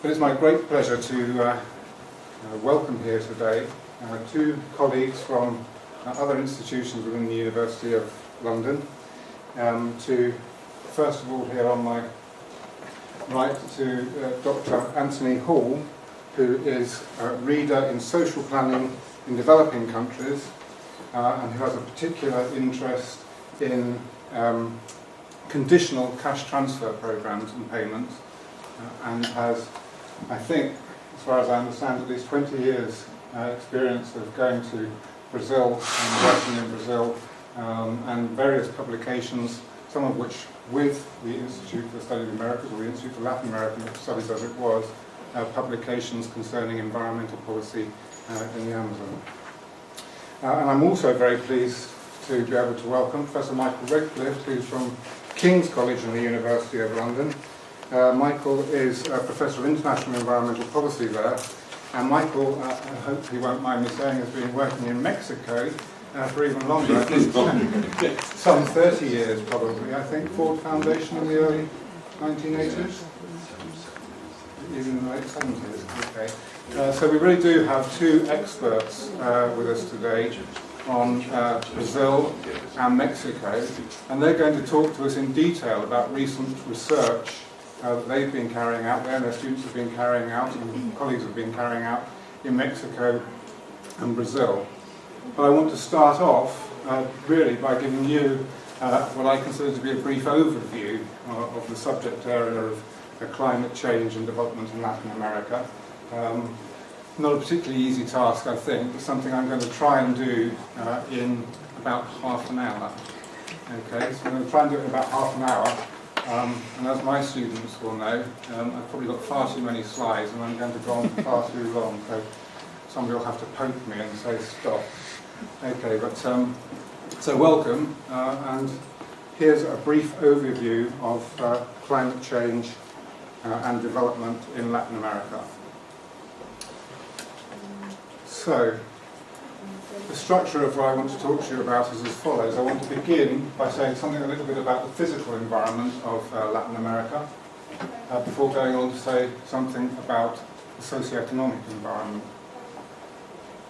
But it's my great pleasure to welcome here today two colleagues from other institutions within the University of London. To first of all, here on my right, to Dr. Anthony Hall, who is a reader in social planning in developing countries and who has a particular interest in conditional cash transfer programs and payments, and has, I think, as far as I understand, at least 20 years experience of going to Brazil and working in Brazil, and various publications, some of which with the Institute for the Study of the Americas, or the Institute for Latin American Studies as it was, publications concerning environmental policy in the Amazon. And I'm also very pleased to be able to welcome Professor Michael Redcliffe, who's from King's College in the University of London. Michael is a Professor of International Environmental Policy there, and Michael, I hope he won't mind me saying, has been working in Mexico for even longer, I think some 30 years probably. I think Ford Foundation in the early 1980s, even in the late 70s. Okay. So we really do have two experts with us today on Brazil and Mexico, and they're going to talk to us in detail about recent research that they've been carrying out, their students have been carrying out, and colleagues have been carrying out in Mexico and Brazil. But I want to start off really by giving you what I consider to be a brief overview of the subject area of climate change and development in Latin America. Not a particularly easy task, I think, but something I'm going to try and do in about half an hour. Okay, so I'm going to try and do it in about half an hour. And as my students will know, I've probably got far too many slides and I'm going to go on far too long, so somebody will have to poke me and say stop. Okay, but so welcome, and here's a brief overview of climate change and development in Latin America. So, the structure of what I want to talk to you about is as follows. I want to begin by saying something a little bit about the physical environment of Latin America, before going on to say something about the socioeconomic environment.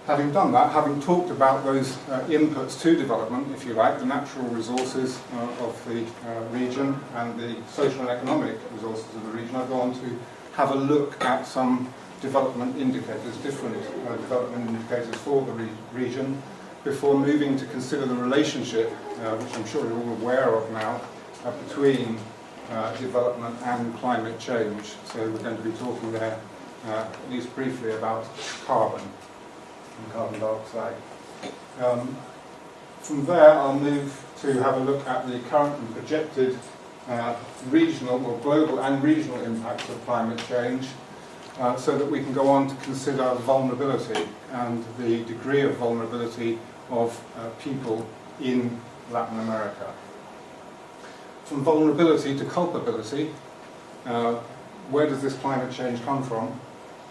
Having done that, having talked about those inputs to development, if you like, the natural resources of the region and the social and economic resources of the region, I'll go on to have a look at some development indicators, different development indicators for the region, before moving to consider the relationship, which I'm sure you're all aware of now, between development and climate change. So we're going to be talking there, at least briefly, about carbon and carbon dioxide. From there, I'll move to have a look at the current and projected regional or global and regional impacts of climate change, so that we can go on to consider vulnerability and the degree of vulnerability of people in Latin America. From vulnerability to culpability, where does this climate change come from?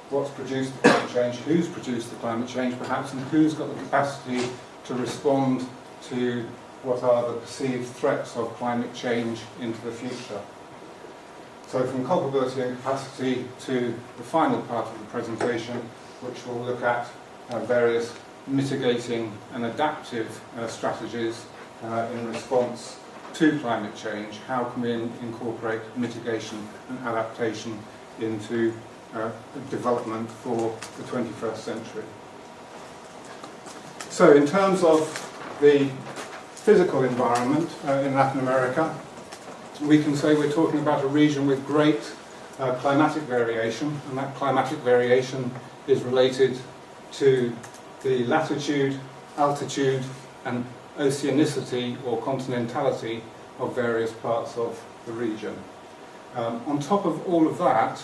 What's produced the climate change? Who's produced the climate change, perhaps, and who's got the capacity to respond to what are the perceived threats of climate change into the future? So from culpability and capacity to the final part of the presentation, which will look at various mitigating and adaptive strategies in response to climate change. How can we incorporate mitigation and adaptation into development for the 21st century? So in terms of the physical environment in Latin America, we can say we're talking about a region with great climatic variation, and that climatic variation is related to the latitude, altitude, and oceanicity or continentality of various parts of the region. On top of all of that,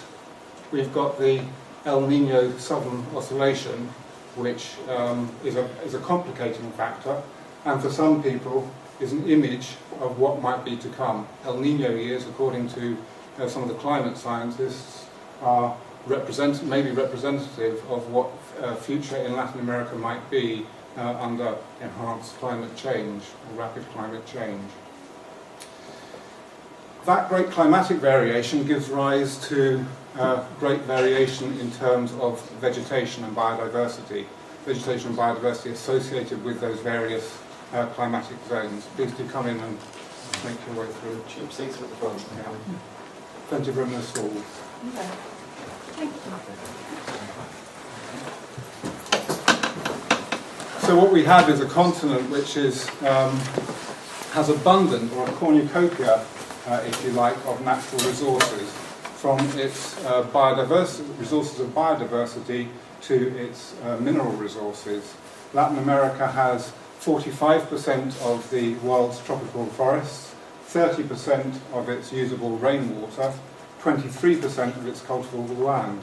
we've got the El Niño Southern Oscillation, which is a complicating factor, and for some people is an image of what might be to come. El Niño years, according to some of the climate scientists, are maybe representative of what future in Latin America might be under enhanced climate change, or rapid climate change. That great climatic variation gives rise to great variation in terms of vegetation and biodiversity. Vegetation and biodiversity associated with those various climatic zones. Please do come in and make your way through. Cheap seats at the front. Yeah. Plenty of room in the stalls. Okay. Thank you. So what we have is a continent which is, has abundant, or a cornucopia, if you like, of natural resources, from its resources of biodiversity to its mineral resources. Latin America has 45% of the world's tropical forests, 30% of its usable rainwater, 23% of its cultivable land.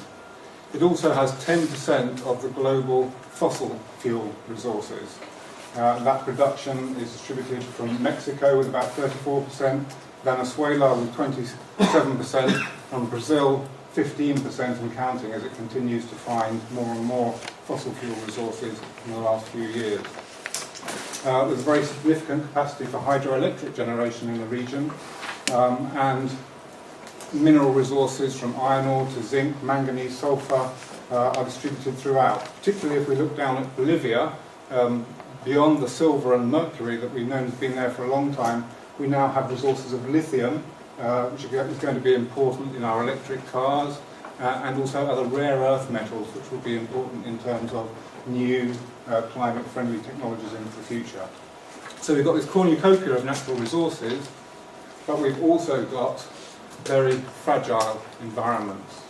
It also has 10% of the global fossil fuel resources. That production is distributed from Mexico with about 34%, Venezuela with 27%, and Brazil 15% and counting as it continues to find more and more fossil fuel resources in the last few years. There's a very significant capacity for hydroelectric generation in the region, and mineral resources from iron ore to zinc, manganese, sulfur are distributed throughout. Particularly if we look down at Bolivia, beyond the silver and mercury that we've known has been there for a long time, we now have resources of lithium, which is going to be important in our electric cars, and also other rare earth metals, which will be important in terms of new climate-friendly technologies into the future. So we've got this cornucopia of natural resources, but we've also got very fragile environments.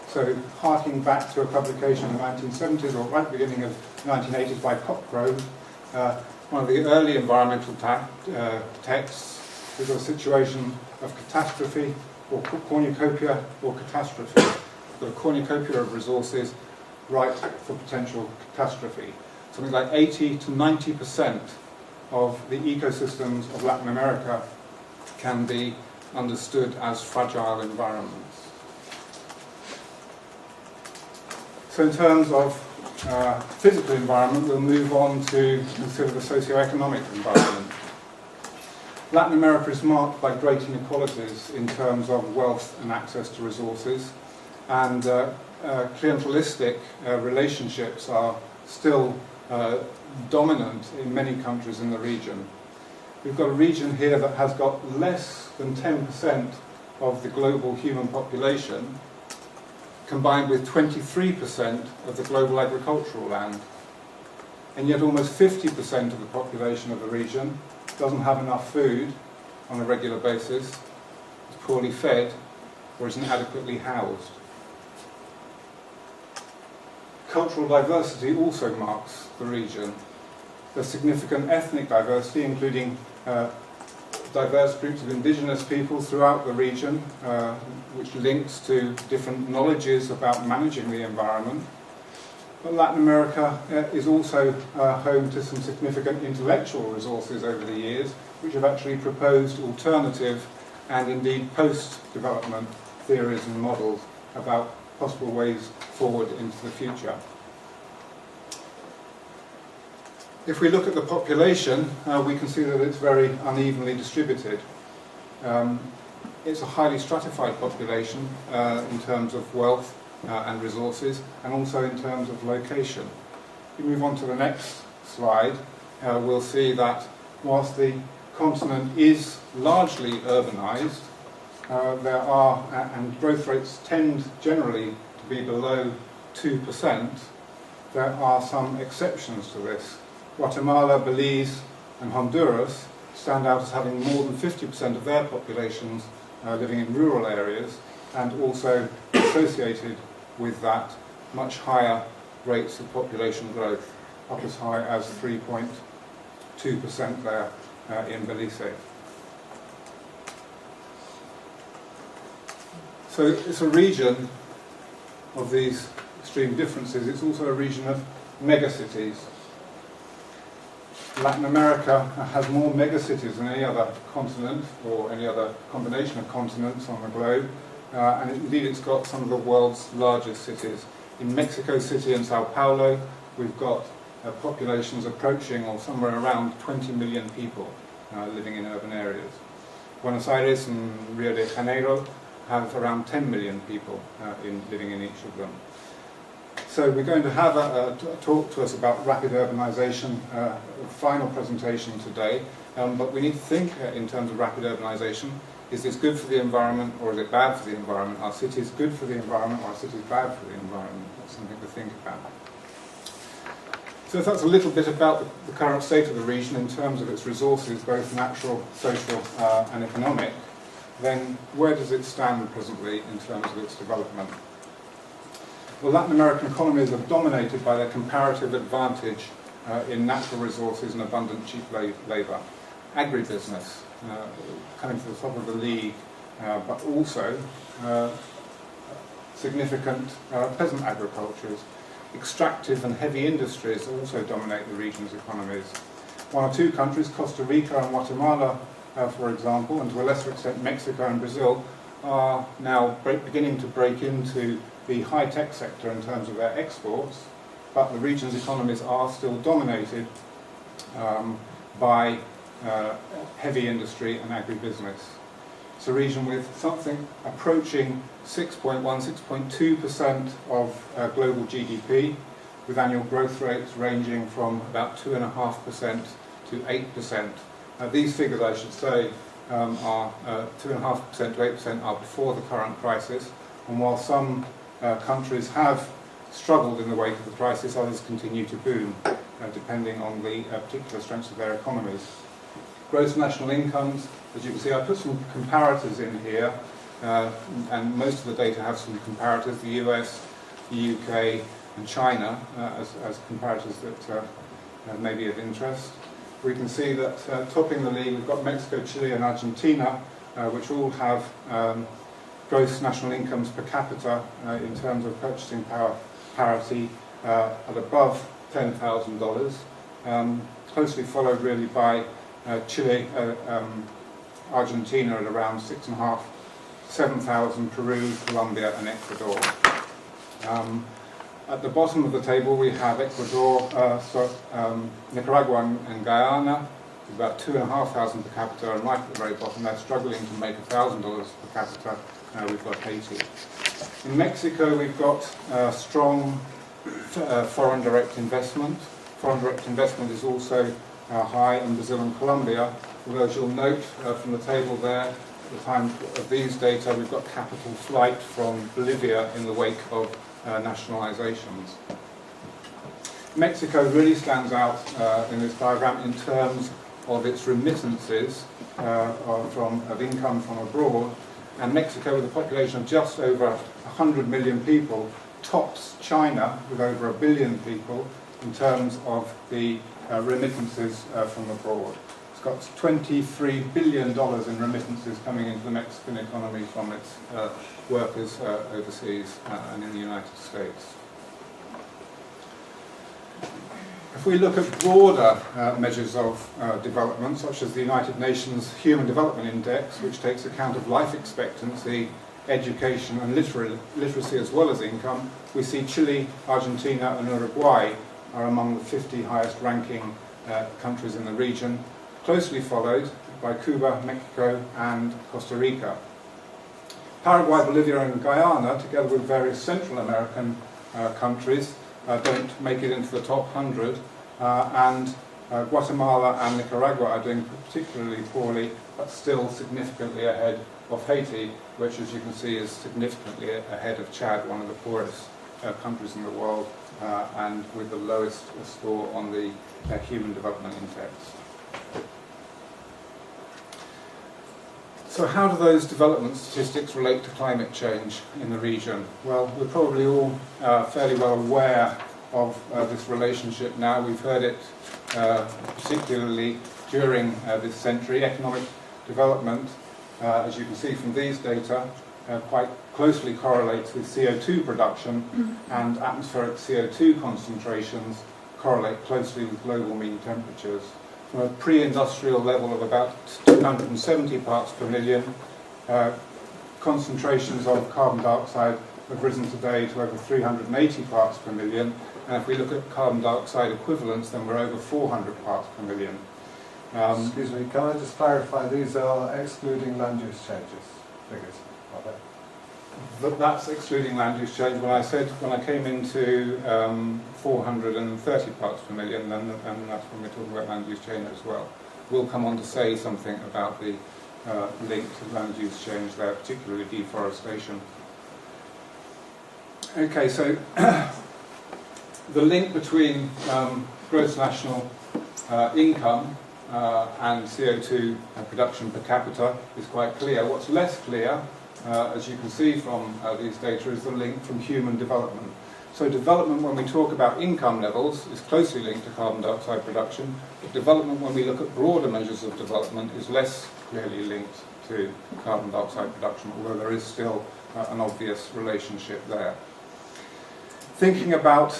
So harking back to a publication in the 1970s, or right at the beginning of the 1980s by Copgrove, one of the early environmental texts, we've got a situation of catastrophe, or cornucopia, or catastrophe. We've got a cornucopia of resources ripe for potential catastrophe. Something like 80 to 90% of the ecosystems of Latin America can be understood as fragile environments. So in terms of physical environment, we'll move on to consider the socio-economic environment. Latin America is marked by great inequalities in terms of wealth and access to resources, and clientelistic relationships are still dominant in many countries in the region. We've got a region here that has got less than 10% of the global human population, combined with 23% of the global agricultural land. And yet almost 50% of the population of the region doesn't have enough food on a regular basis, is poorly fed, or isn't adequately housed. Cultural diversity also marks the region. There's significant ethnic diversity, including diverse groups of indigenous people throughout the region, which links to different knowledges about managing the environment. But Latin America is also home to some significant intellectual resources over the years, which have actually proposed alternative and indeed post-development theories and models about possible ways forward into the future. If we look at the population, we can see that it's very unevenly distributed. It's a highly stratified population in terms of wealth and resources, and also in terms of location. If we move on to the next slide, we'll see that whilst the continent is largely urbanized, there are, and growth rates tend generally to be below 2%, there are some exceptions to this. Guatemala, Belize and Honduras stand out as having more than 50% of their populations living in rural areas, and also associated with that much higher rates of population growth, up as high as 3.2% there in Belize. So it's a region of these extreme differences. It's also a region of megacities. Latin America has more megacities than any other continent, or any other combination of continents on the globe, and indeed it's got some of the world's largest cities. In Mexico City and Sao Paulo, we've got populations approaching, or somewhere around 20 million people living in urban areas. Buenos Aires and Rio de Janeiro have around 10 million people living in each of them. So we're going to have a talk to us about rapid urbanisation, final presentation today, but we need to think in terms of rapid urbanisation. Is this good for the environment or is it bad for the environment? Are cities good for the environment or are cities bad for the environment? That's something to think about. So that's a little bit about the current state of the region in terms of its resources, both natural, social and economic. Then where does it stand presently in terms of its development? Well, Latin American economies are dominated by their comparative advantage in natural resources and abundant cheap labour. Agribusiness, coming to the top of the league, but also significant peasant agricultures. Extractive and heavy industries also dominate the region's economies. One or two countries, Costa Rica and Guatemala, for example, and to a lesser extent Mexico and Brazil, are now beginning to break into the high-tech sector in terms of their exports, but the region's economies are still dominated by heavy industry and agribusiness. It's a region with something approaching 6.2% of global GDP, with annual growth rates ranging from about 2.5% to 8%. These figures, I should say, are 2.5% to 8% are before the current crisis, and while some countries have struggled in the wake of the crisis, others continue to boom, depending on the particular strengths of their economies. Gross national incomes, as you can see, I put some comparators in here, and most of the data have some comparators, the US, the UK and China as comparators that may be of interest. We can see that topping the league we've got Mexico, Chile and Argentina, which all have gross national incomes per capita in terms of purchasing power parity at above $10,000, closely followed really by Chile, Argentina at around 6.5, 7,000, Peru, Colombia and Ecuador. At the bottom of the table we have Ecuador, Nicaragua and Guyana, about 2,500 per capita, and right at the very bottom they're struggling to make $1,000 per capita. We've got Haiti. In Mexico we've got strong foreign direct investment. Foreign direct investment is also high in Brazil and Colombia, although as you'll note from the table there, at the time of these data we've got capital flight from Bolivia in the wake of nationalizations. Mexico really stands out in this diagram in terms of its remittances of income from abroad, and Mexico, with a population of just over 100 million people, tops China with over 1 billion people in terms of the remittances from abroad. It's got $23 billion in remittances coming into the Mexican economy from its workers overseas and in the United States. If we look at broader measures of development, such as the United Nations Human Development Index, which takes account of life expectancy, education and literacy as well as income, we see Chile, Argentina and Uruguay are among the 50 highest ranking countries in the region, closely followed by Cuba, Mexico and Costa Rica. Paraguay, Bolivia and Guyana, together with various Central American countries, don't make it into the top 100, and Guatemala and Nicaragua are doing particularly poorly, but still significantly ahead of Haiti, which, as you can see, is significantly ahead of Chad, one of the poorest countries in the world, and with the lowest score on the Human Development Index. So how do those development statistics relate to climate change in the region? Well, we're probably all fairly well aware of this relationship now. We've heard it particularly during this century. Economic development, as you can see from these data, quite closely correlates with CO2 production, and atmospheric CO2 concentrations correlate closely with global mean temperatures. From a pre-industrial level of about 270 parts per million, concentrations of carbon dioxide have risen today to over 380 parts per million, and if we look at carbon dioxide equivalents, then we're over 400 parts per million. Excuse me, can I just clarify, these are excluding land use changes figures, are they? That's excluding land use change. When I came into 430 parts per million, then that's when we're talking about land use change as well. We'll come on to say something about the link to land use change there, particularly deforestation. Okay, so the link between gross national income and CO2 production per capita is quite clear. What's less clear, as you can see from these data, is the link from human development. So development, when we talk about income levels, is closely linked to carbon dioxide production, but development, when we look at broader measures of development, is less clearly linked to carbon dioxide production, although there is still an obvious relationship there. Thinking about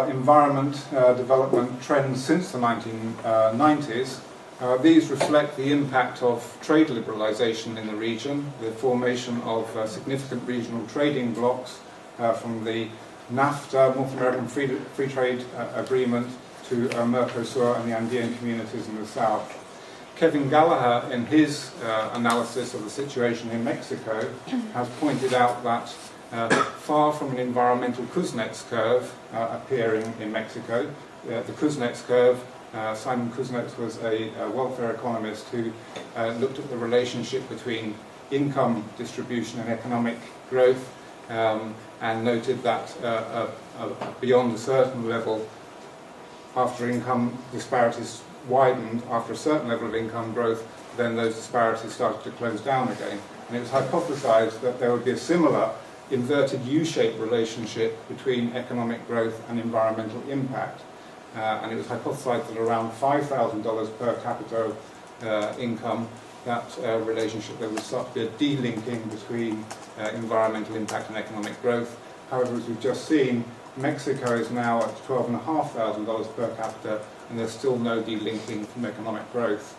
environment development trends since the 1990s, these reflect the impact of trade liberalisation in the region, the formation of significant regional trading blocs from the NAFTA, North American Free Trade Agreement, to Mercosur and the Andean communities in the south. Kevin Gallagher, in his analysis of the situation in Mexico, has pointed out that far from an environmental Kuznets curve appearing in Mexico, the Kuznets curve, Simon Kuznets was a welfare economist who looked at the relationship between income distribution and economic growth, and noted that beyond a certain level, after income disparities widened, after a certain level of income growth, then those disparities started to close down again. And it was hypothesized that there would be a similar inverted U-shaped relationship between economic growth and environmental impact. And it was hypothesized that around $5,000 per capita income, that relationship, there would start to be a delinking between environmental impact and economic growth. However, as we've just seen, Mexico is now at $12,500 per capita, and there's still no delinking from economic growth.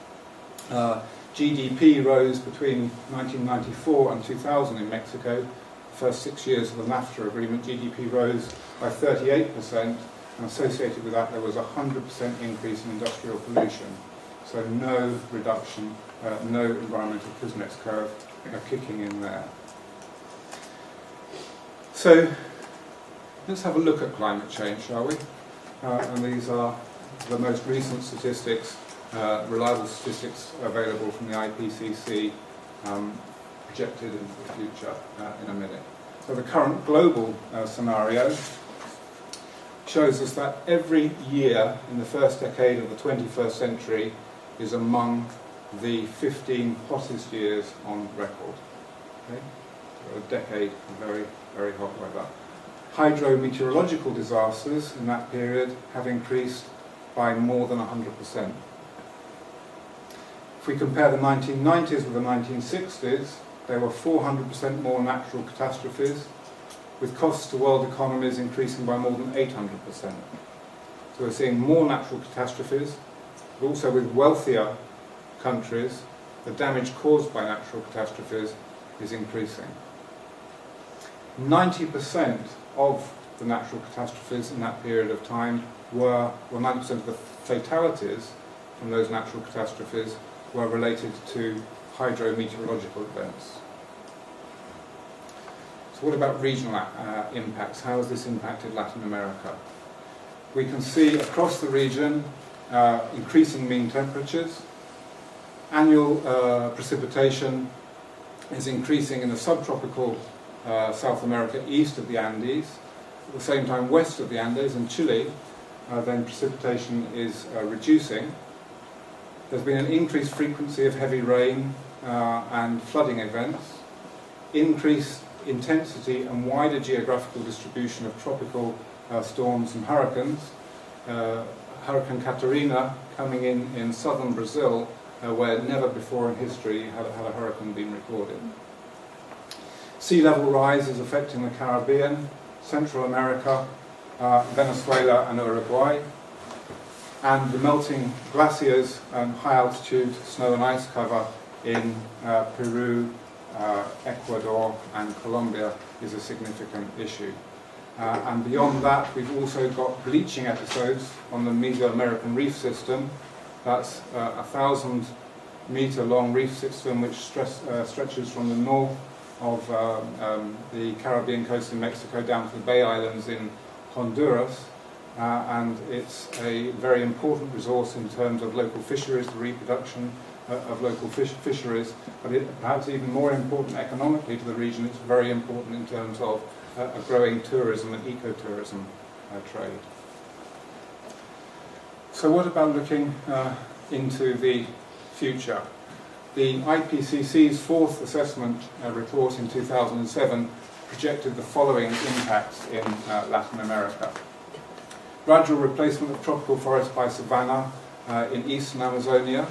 GDP rose between 1994 and 2000 in Mexico. The first 6 years of the NAFTA agreement, GDP rose by 38%, and associated with that there was a 100% increase in industrial pollution. So no reduction, no environmental Kuznets curve kicking in there. So let's have a look at climate change, shall we? And these are the most recent statistics, reliable statistics available from the IPCC, projected into the future in a minute. So the current global scenario shows us that every year in the first decade of the 21st century is among the 15 hottest years on record. Okay? So a decade of very, very hot weather. Hydrometeorological disasters in that period have increased by more than 100%. If we compare the 1990s with the 1960s, there were 400% more natural catastrophes, with costs to world economies increasing by more than 800%. So we're seeing more natural catastrophes, but also with wealthier countries, the damage caused by natural catastrophes is increasing. 90% of the natural catastrophes in that period of time were 90% of the fatalities from those natural catastrophes were related to hydrometeorological events. So what about regional impacts? How has this impacted Latin America? We can see across the region increasing mean temperatures. Annual precipitation is increasing in the subtropical South America east of the Andes. At the same time, west of the Andes in Chile, then precipitation is reducing. There's been an increased frequency of heavy rain and flooding events, increased intensity and wider geographical distribution of tropical storms and hurricanes. Hurricane Catarina coming in southern Brazil, where never before in history had a hurricane been recorded. Sea level rise is affecting the Caribbean, Central America, Venezuela and Uruguay, and the melting glaciers and high altitude snow and ice cover in Peru, Ecuador and Colombia is a significant issue. And beyond that, we've also got bleaching episodes on the Mesoamerican reef system, That's a 1,000-metre-long reef system which stretches from the north of the Caribbean coast in Mexico down to the Bay Islands in Honduras. And it's a very important resource in terms of local fisheries, the reproduction of local fisheries, but perhaps even more important economically to the region, it's very important in terms of a growing tourism and ecotourism trade. So what about looking into the future? The IPCC's fourth assessment report in 2007 projected the following impacts in Latin America. Gradual replacement of tropical forest by savanna in eastern Amazonia.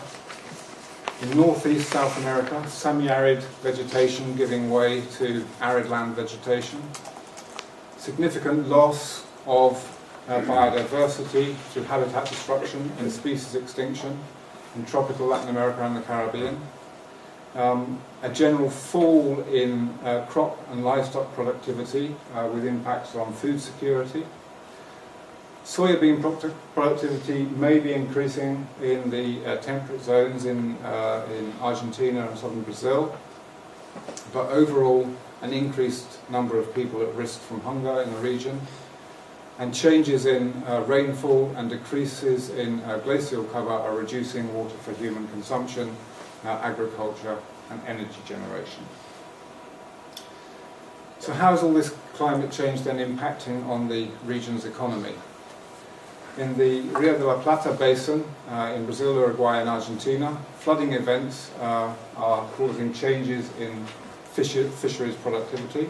In northeast South America, semi-arid vegetation giving way to arid land vegetation. Significant loss of biodiversity through habitat destruction and species extinction in tropical Latin America and the Caribbean. A general fall in crop and livestock productivity with impacts on food security. Soybean productivity may be increasing in the temperate zones in Argentina and southern Brazil, but overall an increased number of people at risk from hunger in the region, and changes in rainfall and decreases in glacial cover are reducing water for human consumption, agriculture and energy generation. So how is all this climate change then impacting on the region's economy? In the Rio de la Plata basin, in Brazil, Uruguay and Argentina, flooding events are causing changes in fisheries productivity.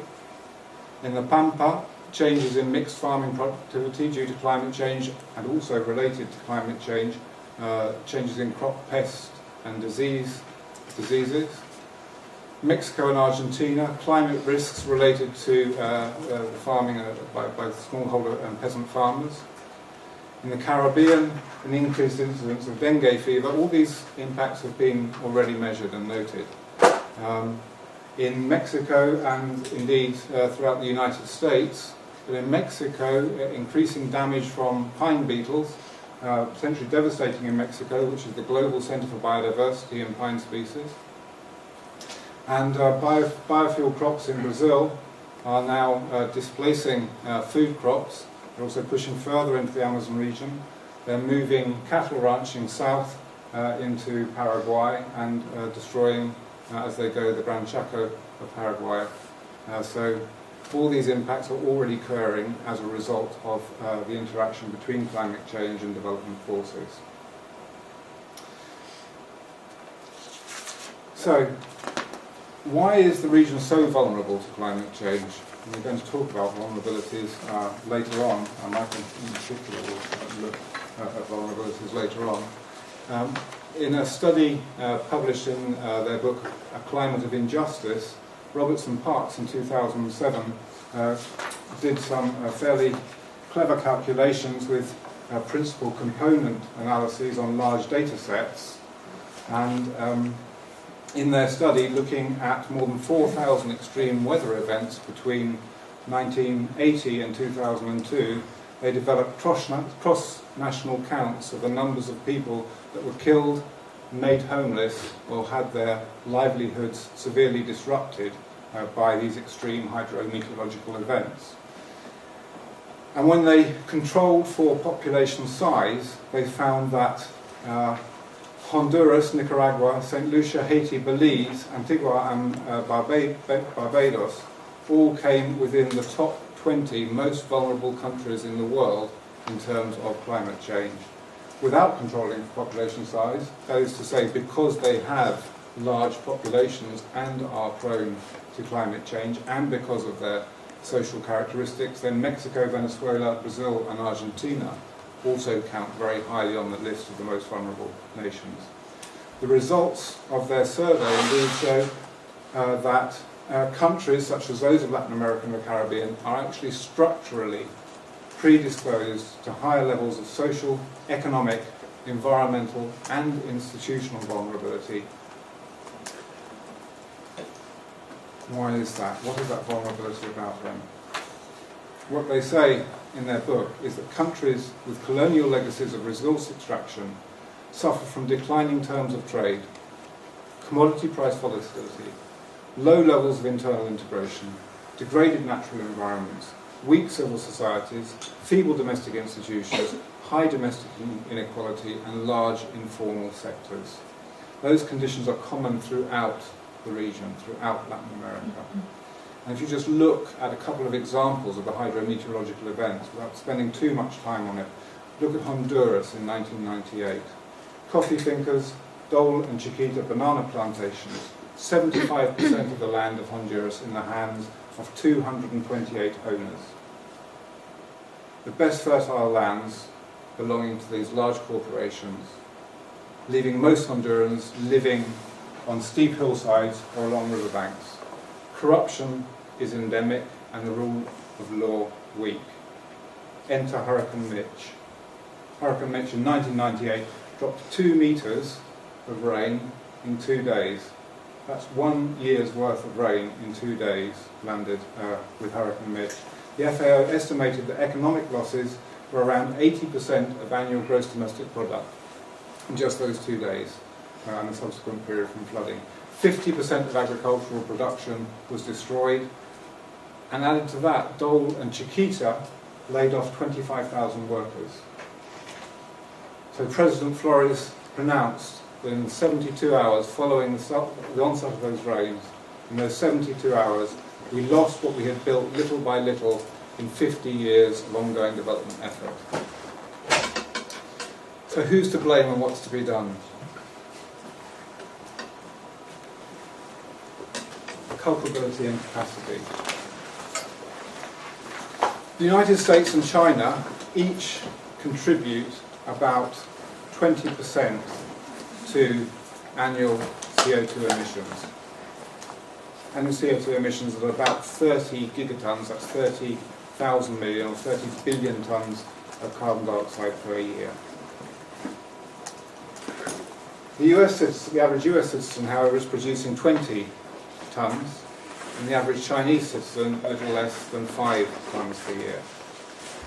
In the Pampa, changes in mixed farming productivity due to climate change and also related to climate change, changes in crop pest and diseases. Mexico and Argentina, climate risks related to farming by smallholder and peasant farmers. In the Caribbean, an increased incidence of dengue fever. All these impacts have been already measured and noted. In Mexico and indeed throughout the United States, but in Mexico, increasing damage from pine beetles, potentially devastating in Mexico, which is the global centre for biodiversity and pine species. And biofuel crops in Brazil are now displacing food crops. They're also pushing further into the Amazon region. They're moving cattle ranching south into Paraguay and destroying, as they go, the Gran Chaco of Paraguay. So all these impacts are already occurring as a result of the interaction between climate change and development forces. So, why is the region so vulnerable to climate change? And we're going to talk about vulnerabilities later on. Michael in particular will look at vulnerabilities later on. In a study published in their book, A Climate of Injustice, Robertson Parks in 2007 did some fairly clever calculations with principal component analyses on large data sets, and in their study looking at more than 4,000 extreme weather events between 1980 and 2002, they developed cross-national counts of the numbers of people that were killed, made homeless, or had their livelihoods severely disrupted by these extreme hydrometeorological events. And when they controlled for population size, they found that Honduras, Nicaragua, St. Lucia, Haiti, Belize, Antigua and Barbados all came within the top 20 most vulnerable countries in the world in terms of climate change, without controlling for population size, that is to say, because they have large populations and are prone to climate change, and because of their social characteristics. Then Mexico, Venezuela, Brazil and Argentina also count very highly on the list of the most vulnerable nations. The results of their survey indeed show that countries such as those of Latin America and the Caribbean are actually structurally predisposed to higher levels of social, economic, environmental and institutional vulnerability. Why is that? What is that vulnerability about then? What they say in their book is that countries with colonial legacies of resource extraction suffer from declining terms of trade, commodity price volatility, low levels of internal integration, degraded natural environments, weak civil societies, feeble domestic institutions, high domestic inequality, and large informal sectors. Those conditions are common throughout the region, throughout Latin America. And if you just look at a couple of examples of the hydrometeorological events, without spending too much time on it, look at Honduras in 1998. Coffee fincas, Dole and Chiquita banana plantations, 75% of the land of Honduras in the hands of 228 owners. The best fertile lands belonging to these large corporations, leaving most Hondurans living on steep hillsides or along riverbanks. Corruption is endemic and the rule of law weak. Enter Hurricane Mitch. Hurricane Mitch in 1998 dropped 2 meters of rain in 2 days. That's 1 year's worth of rain in 2 days landed with Hurricane Mitch. The FAO estimated that economic losses were around 80% of annual gross domestic product in just those 2 days and the subsequent period from flooding. 50% of agricultural production was destroyed, and added to that, Dole and Chiquita laid off 25,000 workers. So President Flores pronounced that in 72 hours following the onset of those rains, in those 72 hours, we lost what we had built little by little in 50 years of ongoing development effort. So who's to blame and what's to be done? Culpability and capacity. The United States and China each contribute about 20% to annual CO2 emissions. Annual CO2 emissions are about 30 gigatons, that's 30,000 million or 30 billion tons of carbon dioxide per year. The average US citizen, however, is producing 20 tons, and the average Chinese citizen a little less than 5 tons per year.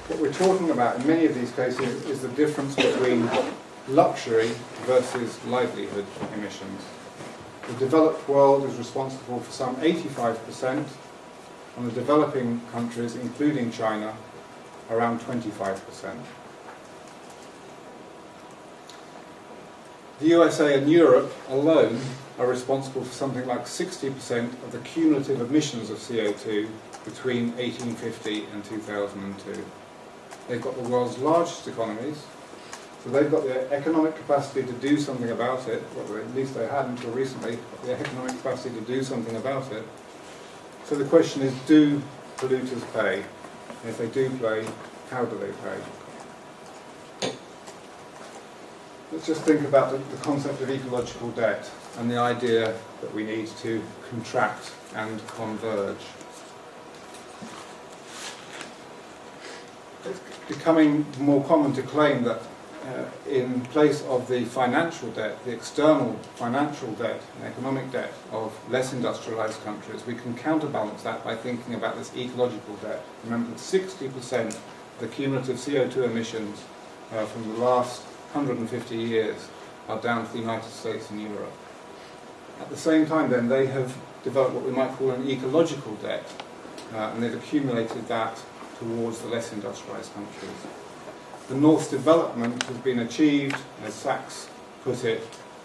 What we're talking about in many of these cases is the difference between luxury versus livelihood emissions. The developed world is responsible for some 85%, and the developing countries, including China, around 25%. The USA and Europe alone are responsible for something like 60% of the cumulative emissions of CO2 between 1850 and 2002. They've got the world's largest economies, so they've got the economic capacity to do something about it, well, at least they had until recently, but the economic capacity to do something about it. So the question is, do polluters pay? And if they do pay, how do they pay? Let's just think about the concept of ecological debt and the idea that we need to contract and converge. It's becoming more common to claim that in place of the financial debt, the external financial debt and economic debt of less industrialized countries, we can counterbalance that by thinking about this ecological debt. Remember that 60% of the cumulative CO2 emissions from the last 150 years are down to the United States and Europe. At the same time then, they have developed what we might call an ecological debt, and they've accumulated that towards the less industrialized countries. The North's development has been achieved, as Sachs put it,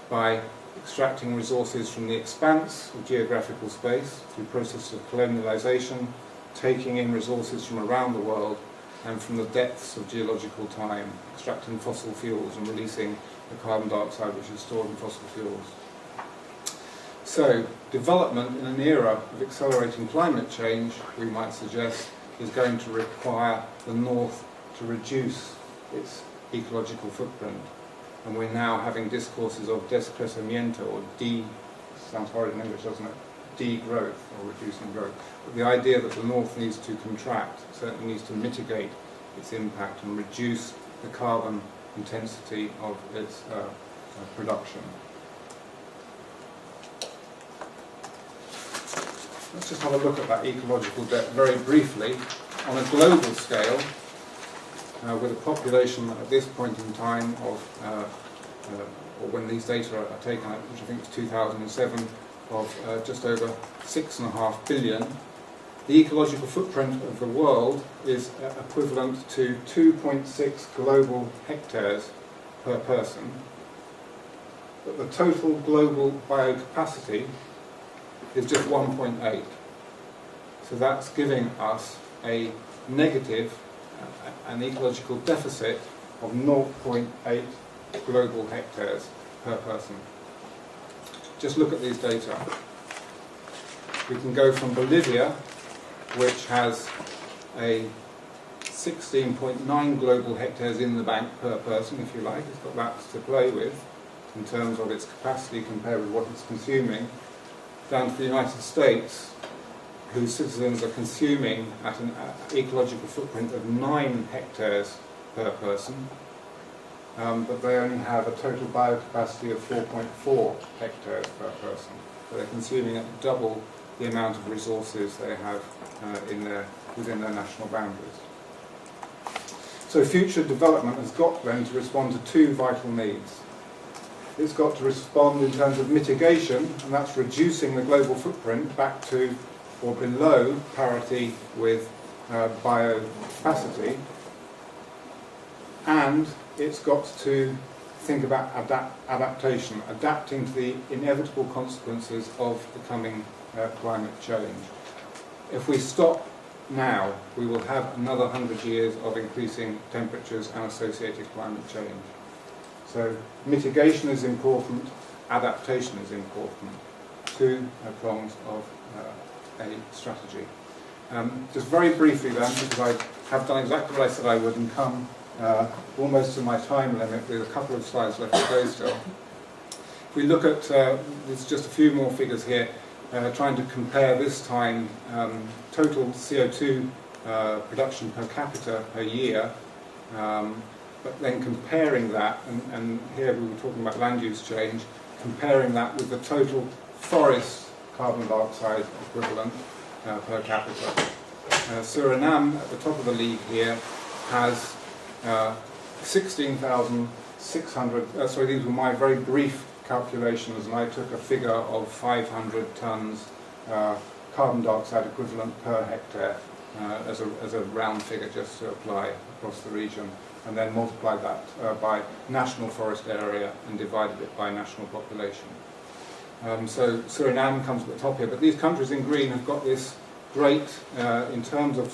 by extracting resources from the expanse of geographical space through processes of colonialization, taking in resources from around the world, and from the depths of geological time, extracting fossil fuels and releasing the carbon dioxide which is stored in fossil fuels. So, development in an era of accelerating climate change, we might suggest, is going to require the North to reduce its ecological footprint. And we're now having discourses of descrecimiento, or sounds horrid in English, doesn't it? Degrowth, or reducing growth. But the idea that the North needs to contract, certainly needs to mitigate its impact and reduce the carbon intensity of its production. Let's just have a look at that ecological debt very briefly. On a global scale, with a population at this point in time of or when these data are taken, which I think was 2007, of just over 6.5 billion, the ecological footprint of the world is equivalent to 2.6 global hectares per person, but the total global biocapacity is just 1.8. So that's giving us a negative, an ecological deficit of 0.8 global hectares per person. Just look at these data. We can go from Bolivia, which has a 16.9 global hectares in the bank per person, if you like. It's got that to play with in terms of its capacity compared with what it's consuming, down to the United States, whose citizens are consuming at an ecological footprint of 9 hectares per person, but they only have a total biocapacity of 4.4 hectares per person. So they're consuming at double the amount of resources they have within their national boundaries. So future development has got then to respond to 2 vital needs. It's got to respond in terms of mitigation, and that's reducing the global footprint back to or below parity with biocapacity, and it's got to think about adaptation, adapting to the inevitable consequences of the coming climate change. If we stop now, we will have another 100 years of increasing temperatures and associated climate change. So mitigation is important, adaptation is important, 2 prongs of a strategy. Just very briefly then, because I have done exactly what I said I would and come almost to my time limit with a couple of slides left to go still. If we look at, there's just a few more figures here, trying to compare this time total CO2 production per capita per year, but then comparing that, and here we were talking about land use change, comparing that with the total forest carbon dioxide equivalent per capita. Suriname, at the top of the league here, has 16,600, sorry, these were my very brief calculations, and I took a figure of 500 tons carbon dioxide equivalent per hectare as a round figure just to apply across the region, and then multiplied that by national forest area and divided it by national population. So Suriname comes at the top here, but these countries in green have got this great, in terms of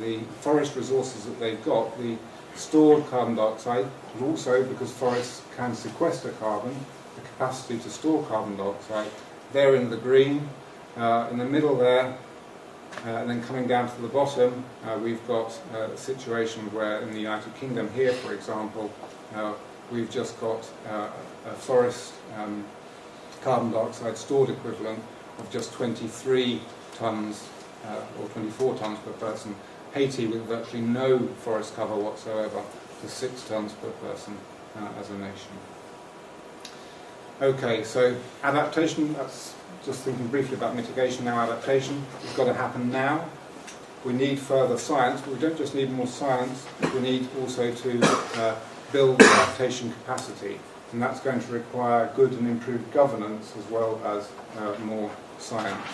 the forest resources that they've got, the stored carbon dioxide, but also because forests can sequester carbon, the capacity to store carbon dioxide. They're in the green. In the middle there, and then coming down to the bottom, we've got a situation where in the United Kingdom here, for example, we've just got a forest carbon dioxide stored equivalent of just 23 tons or 24 tons per person. Haiti, with virtually no forest cover whatsoever, to 6 tons per person as a nation. Okay, so adaptation, that's just thinking briefly about mitigation, now adaptation. It's got to happen now. We need further science, but we don't just need more science, we need also to build adaptation capacity. And that's going to require good and improved governance as well as more science.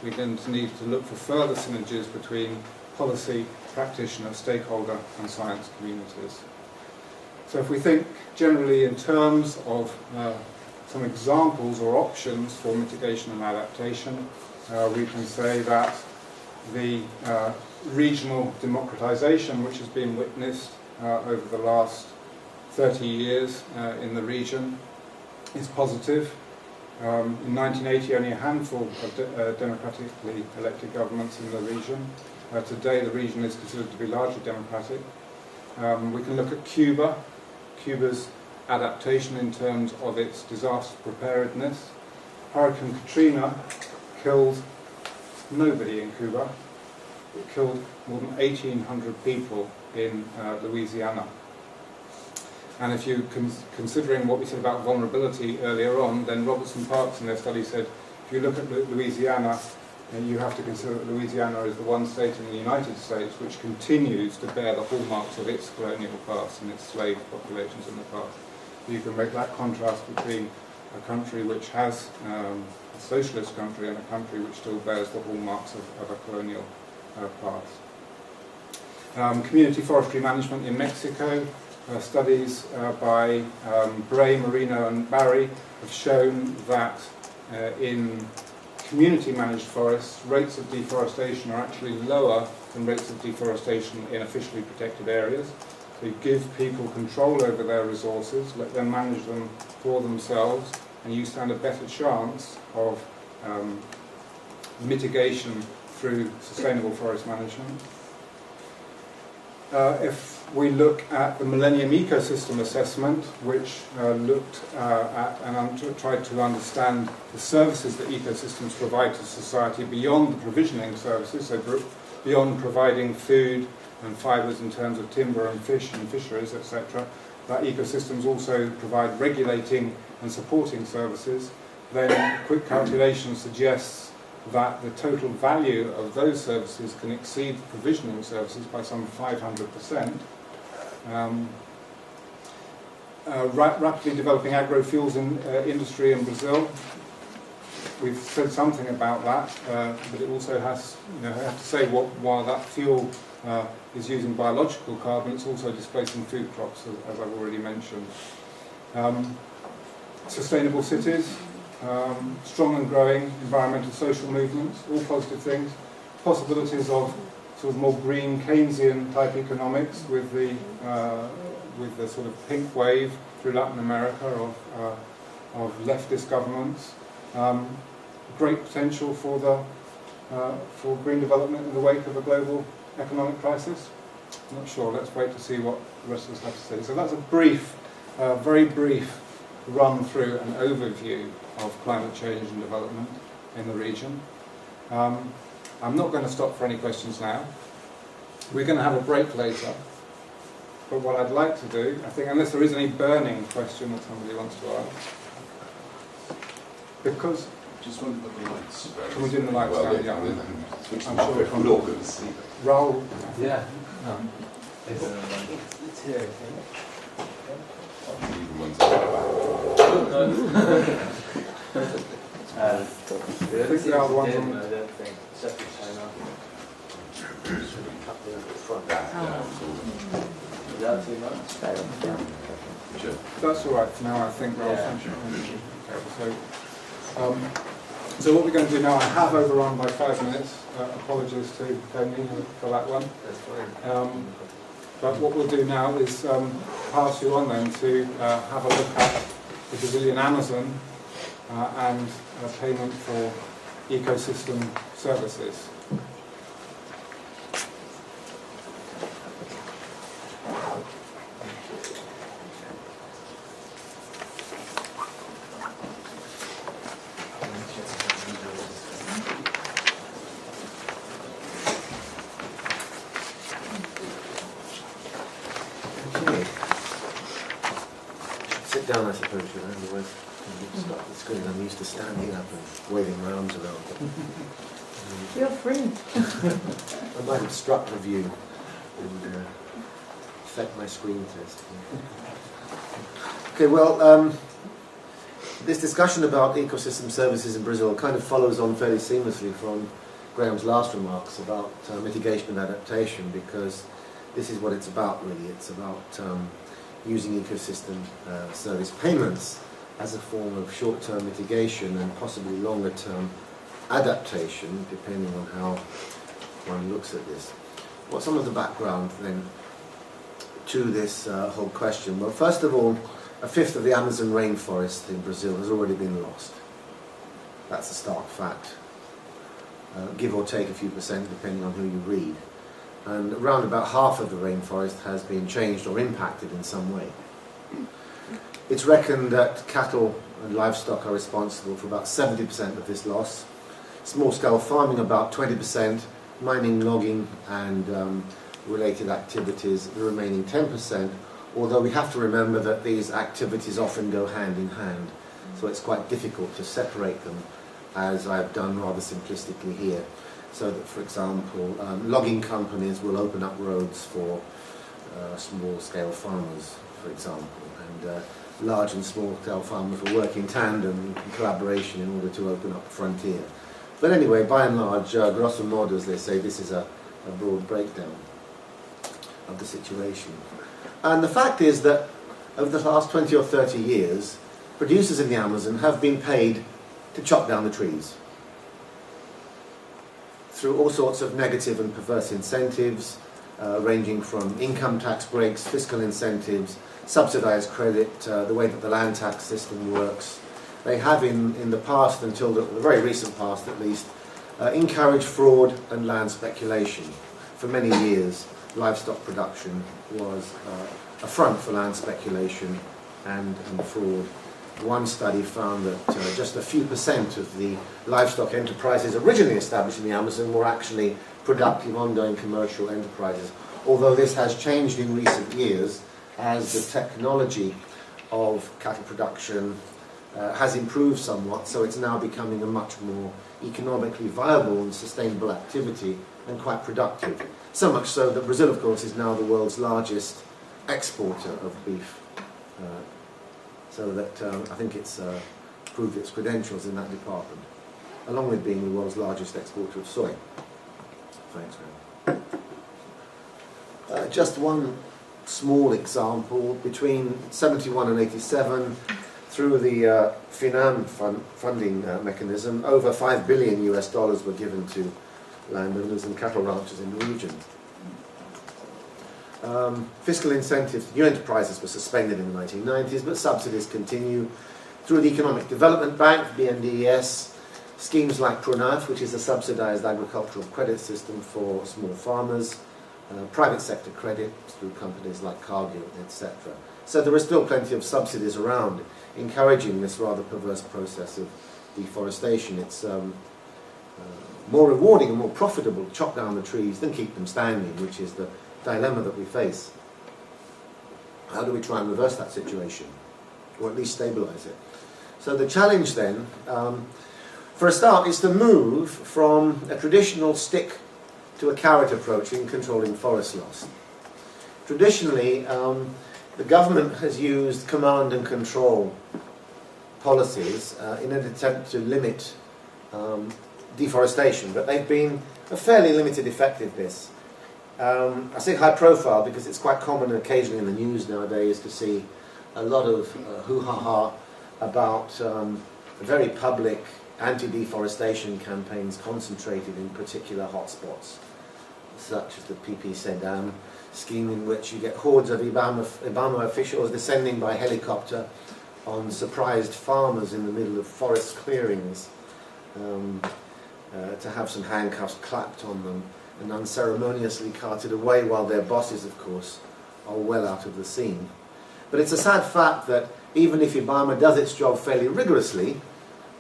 We're going to need to look for further synergies between policy, practitioner, stakeholder and science communities. So if we think generally in terms of some examples or options for mitigation and adaptation, we can say that the regional democratization which has been witnessed over the last 30 years in the region is positive. In 1980, only a handful of democratically elected governments in the region. Today, the region is considered to be largely democratic. We can look at Cuba. Cuba's adaptation in terms of its disaster preparedness. Hurricane Katrina killed nobody in Cuba. It killed more than 1,800 people in Louisiana. And if you're considering what we said about vulnerability earlier on, then Robertson Parks in their study said, if you look at Louisiana, you have to consider that Louisiana is the one state in the United States which continues to bear the hallmarks of its colonial past and its slave populations in the past. you can make that contrast between a country which has a socialist country and a country which still bears the hallmarks of a colonial past. Community forestry management in Mexico. Studies by Bray, Marino and Barry have shown that in community managed forests, rates of deforestation are actually lower than rates of deforestation in officially protected areas. So you give people control over their resources, let them manage them for themselves, and you stand a better chance of mitigation through sustainable forest management. If we look at the Millennium Ecosystem Assessment, which looked at and tried to understand the services that ecosystems provide to society beyond the provisioning services, so beyond providing food and fibres in terms of timber and fish and fisheries, etc., that ecosystems also provide regulating and supporting services, then quick calculation suggests that the total value of those services can exceed provisioning services by some 500%. Rapidly developing agrofuels industry in Brazil. We've said something about that, but it also has, I have to say, while that fuel is using biological carbon, it's also displacing food crops, as I've already mentioned. Sustainable cities, strong and growing environmental social movements, all positive things. Possibilities of sort of more green Keynesian type economics with the sort of pink wave through Latin America of leftist governments. Great potential for green development in the wake of a global economic crisis. I'm not sure. Let's wait to see what the rest of us have to say. So that's a brief, very brief run through an overview of climate change and development in the region. I'm not going to stop for any questions now. We're going to have a break later. But what I'd like to do, I think, unless there is any burning question that somebody wants to ask, because... Just want to put the lights. Can we do the lights down? Yeah. Switch I'm them sure off if we're all going to see them. Raoul. Yeah. It's here, I Even ones at the back. These are the ones on... I don't think. Except for China. Is that too much? Sure. That's all right for now, I think. Raoul. Yeah. Okay, so what we're going to do now, I have overrun by 5 minutes. Apologies to Tony for that one. That's fine. But what we'll do now is pass you on then to have a look at the Brazilian Amazon and payment for ecosystem services. Down, I suppose, otherwise you stop the screen. I'm used to standing up and waving my arms around. Feel free. I might obstruct the view and affect my screen test. Okay, well, this discussion about ecosystem services in Brazil kind of follows on fairly seamlessly from Graham's last remarks about mitigation and adaptation, because this is what it's about, really. It's about using ecosystem service payments as a form of short-term mitigation and possibly longer-term adaptation, depending on how one looks at this. What's some of the background then to this whole question? Well, first of all, a fifth of the Amazon rainforest in Brazil has already been lost. That's a stark fact. Give or take a few percent, depending on who you read. And around about half of the rainforest has been changed or impacted in some way. It's reckoned that cattle and livestock are responsible for about 70% of this loss, small-scale farming about 20%, mining, logging and related activities the remaining 10%, although we have to remember that these activities often go hand in hand, so it's quite difficult to separate them, as I've done rather simplistically here. So that, for example, logging companies will open up roads for small-scale farmers, for example, and large and small-scale farmers will work in tandem, in collaboration, in order to open up the frontier. But anyway, by and large, grosso modo, as they say, this is a broad breakdown of the situation. And the fact is that over the last 20 or 30 years, producers in the Amazon have been paid to chop down the trees through all sorts of negative and perverse incentives, ranging from income tax breaks, fiscal incentives, subsidized credit, the way that the land tax system works. They have in the past, until the very recent past at least, encouraged fraud and land speculation. For many years, livestock production was a front for land speculation and fraud. One study found that just a few percent of the livestock enterprises originally established in the Amazon were actually productive, ongoing commercial enterprises. Although this has changed in recent years as the technology of cattle production has improved somewhat, so it's now becoming a much more economically viable and sustainable activity and quite productive. So much so that Brazil, of course, is now the world's largest exporter of beef. So that I think it's proved its credentials in that department, along with being the world's largest exporter of soy. Thanks, Graham. Just one small example. Between 71 and 87, through the Finam funding mechanism, over $5 billion were given to landowners and cattle ranchers in the region. Fiscal incentives, new enterprises were suspended in the 1990s, but subsidies continue through the Economic Development Bank, BNDES, schemes like PRONAF, which is a subsidized agricultural credit system for small farmers, private sector credit through companies like Cargill, etc. So there are still plenty of subsidies around encouraging this rather perverse process of deforestation. It's more rewarding and more profitable to chop down the trees than keep them standing, which is the dilemma that we face. How do we try and reverse that situation, or at least stabilize it? So the challenge then, for a start, is to move from a traditional stick to a carrot approach in controlling forest loss. Traditionally, the government has used command and control policies in an attempt to limit deforestation, but they've been a fairly limited effectiveness. I say high profile because it's quite common occasionally in the news nowadays to see a lot of hoo-ha-ha about very public anti-deforestation campaigns concentrated in particular hotspots, such as the PP Sedam scheme, in which you get hordes of Ibama officials descending by helicopter on surprised farmers in the middle of forest clearings to have some handcuffs clapped on them and unceremoniously carted away, while their bosses, of course, are well out of the scene. But it's a sad fact that even if Ibama does its job fairly rigorously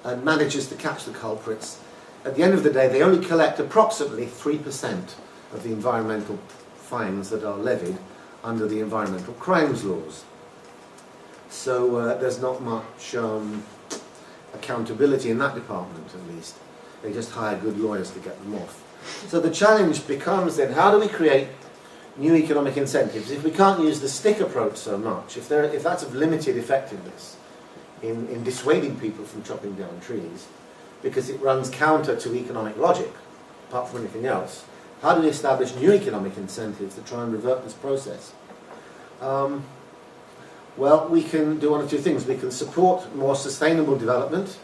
and manages to catch the culprits, at the end of the day they only collect approximately 3% of the environmental fines that are levied under the environmental crimes laws. So there's not much accountability in that department, at least. They just hire good lawyers to get them off. So the challenge becomes then, how do we create new economic incentives if we can't use the stick approach so much, if that's of limited effectiveness in dissuading people from chopping down trees, because it runs counter to economic logic, apart from anything else. How do we establish new economic incentives to try and revert this process? Well, we can do one of two things. We can support more sustainable development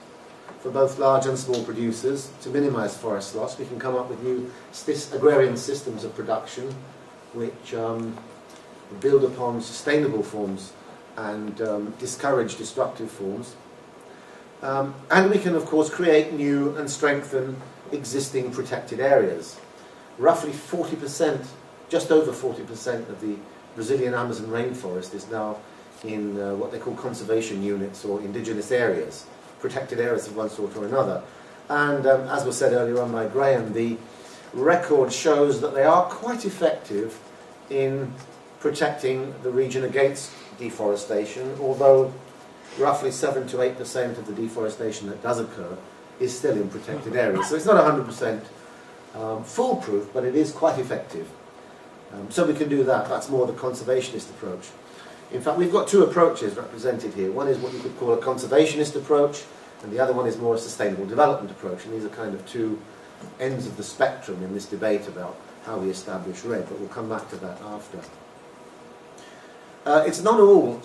for both large and small producers to minimize forest loss. We can come up with new agrarian systems of production which build upon sustainable forms and discourage destructive forms. And we can, of course, create new and strengthen existing protected areas. Roughly 40%, just over 40% of the Brazilian Amazon rainforest is now in what they call conservation units or indigenous areas, protected areas of one sort or another. And as was said earlier on by Graham, the record shows that they are quite effective in protecting the region against deforestation, although roughly 7 to 8% of the deforestation that does occur is still in protected areas. So it's not 100% foolproof, but it is quite effective. So we can do that. That's more the conservationist approach. In fact, we've got two approaches represented here. One is what you could call a conservationist approach, and the other one is more a sustainable development approach. And these are kind of two ends of the spectrum in this debate about how we establish REDD, but we'll come back to that after. It's not all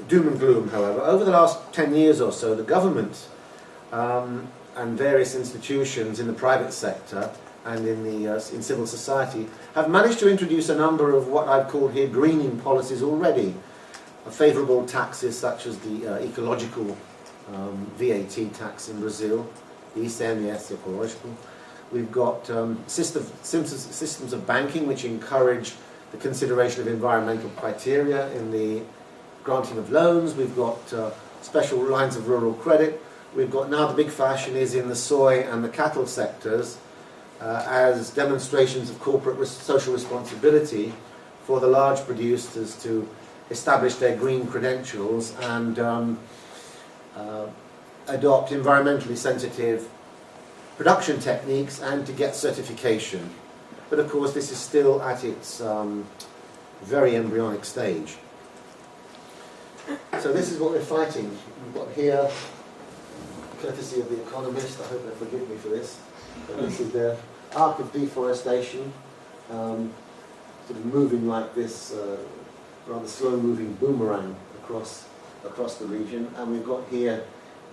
doom and gloom, however. Over the last 10 years or so, the government and various institutions in the private sector and in civil society have managed to introduce a number of what I've called here greening policies already. Favourable taxes such as the ecological VAT tax in Brazil, the ICMS ecológico. We've got systems of banking which encourage the consideration of environmental criteria in the granting of loans. We've got special lines of rural credit. We've got now the big fashion is in the soy and the cattle sectors as demonstrations of corporate social responsibility for the large producers to establish their green credentials and adopt environmentally sensitive production techniques and to get certification. But of course this is still at its very embryonic stage. So this is what we're fighting. We've got here, courtesy of The Economist, I hope they forgive me for this, but this is their arc of deforestation, sort of moving like this, rather slow-moving boomerang across the region. And we've got here,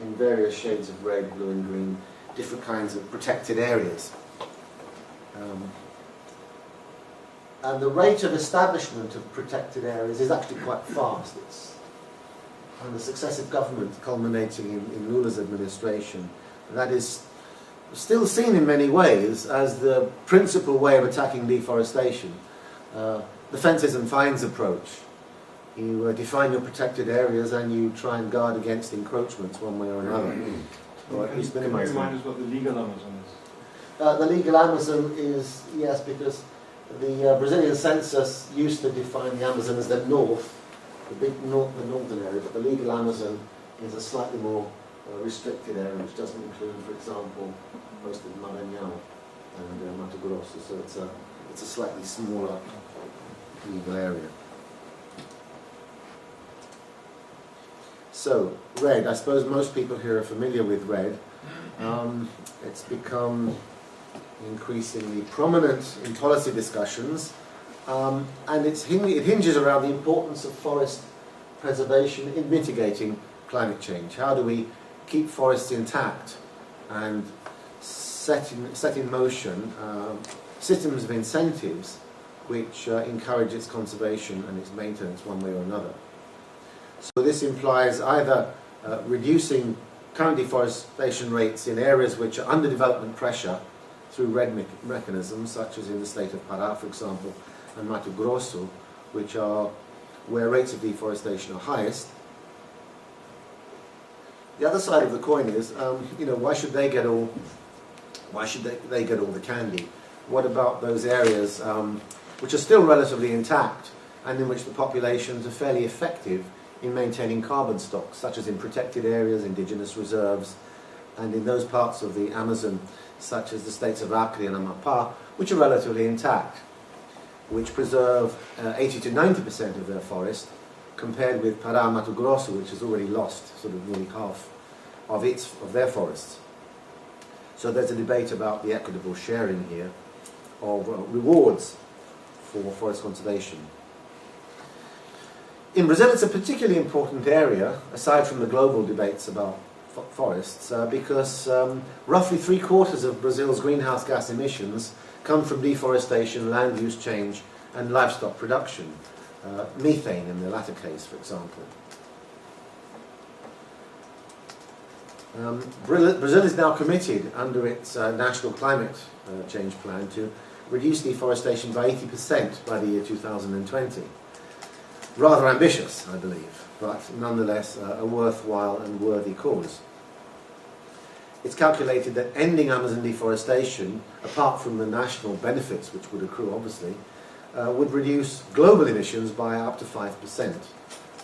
in various shades of red, blue and green, different kinds of protected areas. And the rate of establishment of protected areas is actually quite fast. It's under successive governments culminating in Lula's administration. And that is still seen in many ways as the principal way of attacking deforestation. The fences and fines approach. You define your protected areas and you try and guard against encroachments one way or another. Or at least minimize them. Can you remind us what the legal Amazon is? The legal Amazon is, yes, because the Brazilian census used to define the Amazon as the north, the northern area, but the legal Amazon is a slightly more restricted area, which doesn't include, for example, most of Maranhão and Mato Grosso, so it's a slightly smaller legal area. So, REDD, I suppose most people here are familiar with REDD. It's become increasingly prominent in policy discussions, and it hinges around the importance of forest preservation in mitigating climate change. How do we keep forests intact and set in motion systems of incentives which encourage its conservation and its maintenance one way or another? So this implies either reducing current deforestation rates in areas which are under development pressure through REDD mechanisms, such as in the state of Pará, for example, and Mato Grosso, which are where rates of deforestation are highest. The other side of the coin is, why should they get all the candy? What about those areas which are still relatively intact and in which the populations are fairly effective in maintaining carbon stocks, such as in protected areas, indigenous reserves, and in those parts of the Amazon, such as the states of Acre and Amapá, which are relatively intact, which preserve 80 to 90% of their forest, compared with Pará and Mato Grosso, which has already lost sort of nearly half of their forests. So there's a debate about the equitable sharing here of rewards for forest conservation. In Brazil, it's a particularly important area, aside from the global debates about forests, because roughly 3/4 of Brazil's greenhouse gas emissions come from deforestation, land use change, and livestock production. Methane in the latter case, for example. Brazil is now committed under its national climate change plan to reduce deforestation by 80% by the year 2020. Rather ambitious, I believe, but nonetheless a worthwhile and worthy cause. It's calculated that ending Amazon deforestation, apart from the national benefits which would accrue obviously, would reduce global emissions by up to 5%,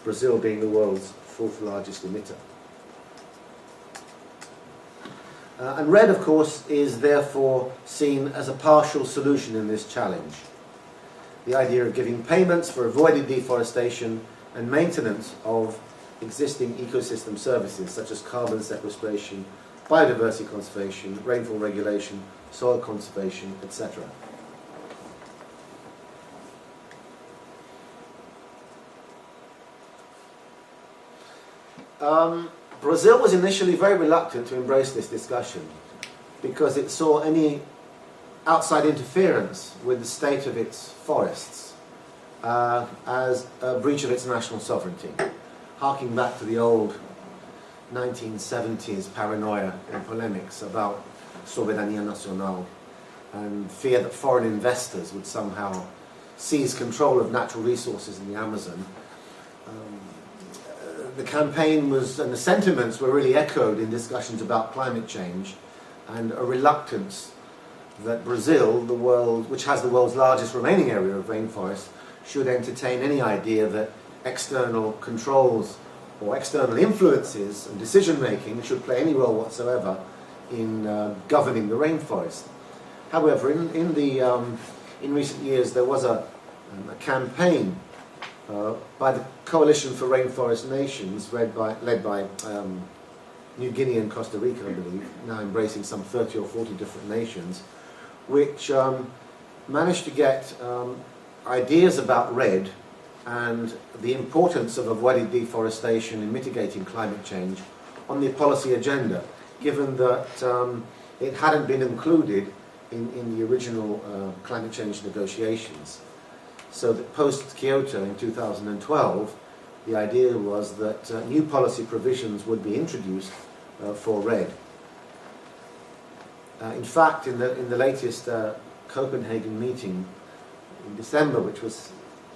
Brazil being the world's 4th largest emitter. And REDD, of course, is therefore seen as a partial solution in this challenge. the idea of giving payments for avoided deforestation and maintenance of existing ecosystem services such as carbon sequestration, biodiversity conservation, rainfall regulation, soil conservation, etc. Brazil was initially very reluctant to embrace this discussion because it saw any outside interference with the state of its forests as a breach of its national sovereignty, harking back to the old 1970s paranoia and polemics about soberanía nacional and fear that foreign investors would somehow seize control of natural resources in the Amazon. The campaign was, and the sentiments were really echoed in discussions about climate change and a reluctance that Brazil, the world, which has the world's largest remaining area of rainforest, should entertain any idea that external controls or external influences and decision making should play any role whatsoever in governing the rainforest. However, in recent years there was a campaign by the Coalition for Rainforest Nations, led by New Guinea and Costa Rica, I believe, now embracing some 30 or 40 different nations, which managed to get ideas about REDD and the importance of avoiding deforestation and mitigating climate change on the policy agenda, given that it hadn't been included in the original climate change negotiations. So that post-Kyoto in 2012, the idea was that new policy provisions would be introduced for REDD. In fact, in the latest Copenhagen meeting in December, which was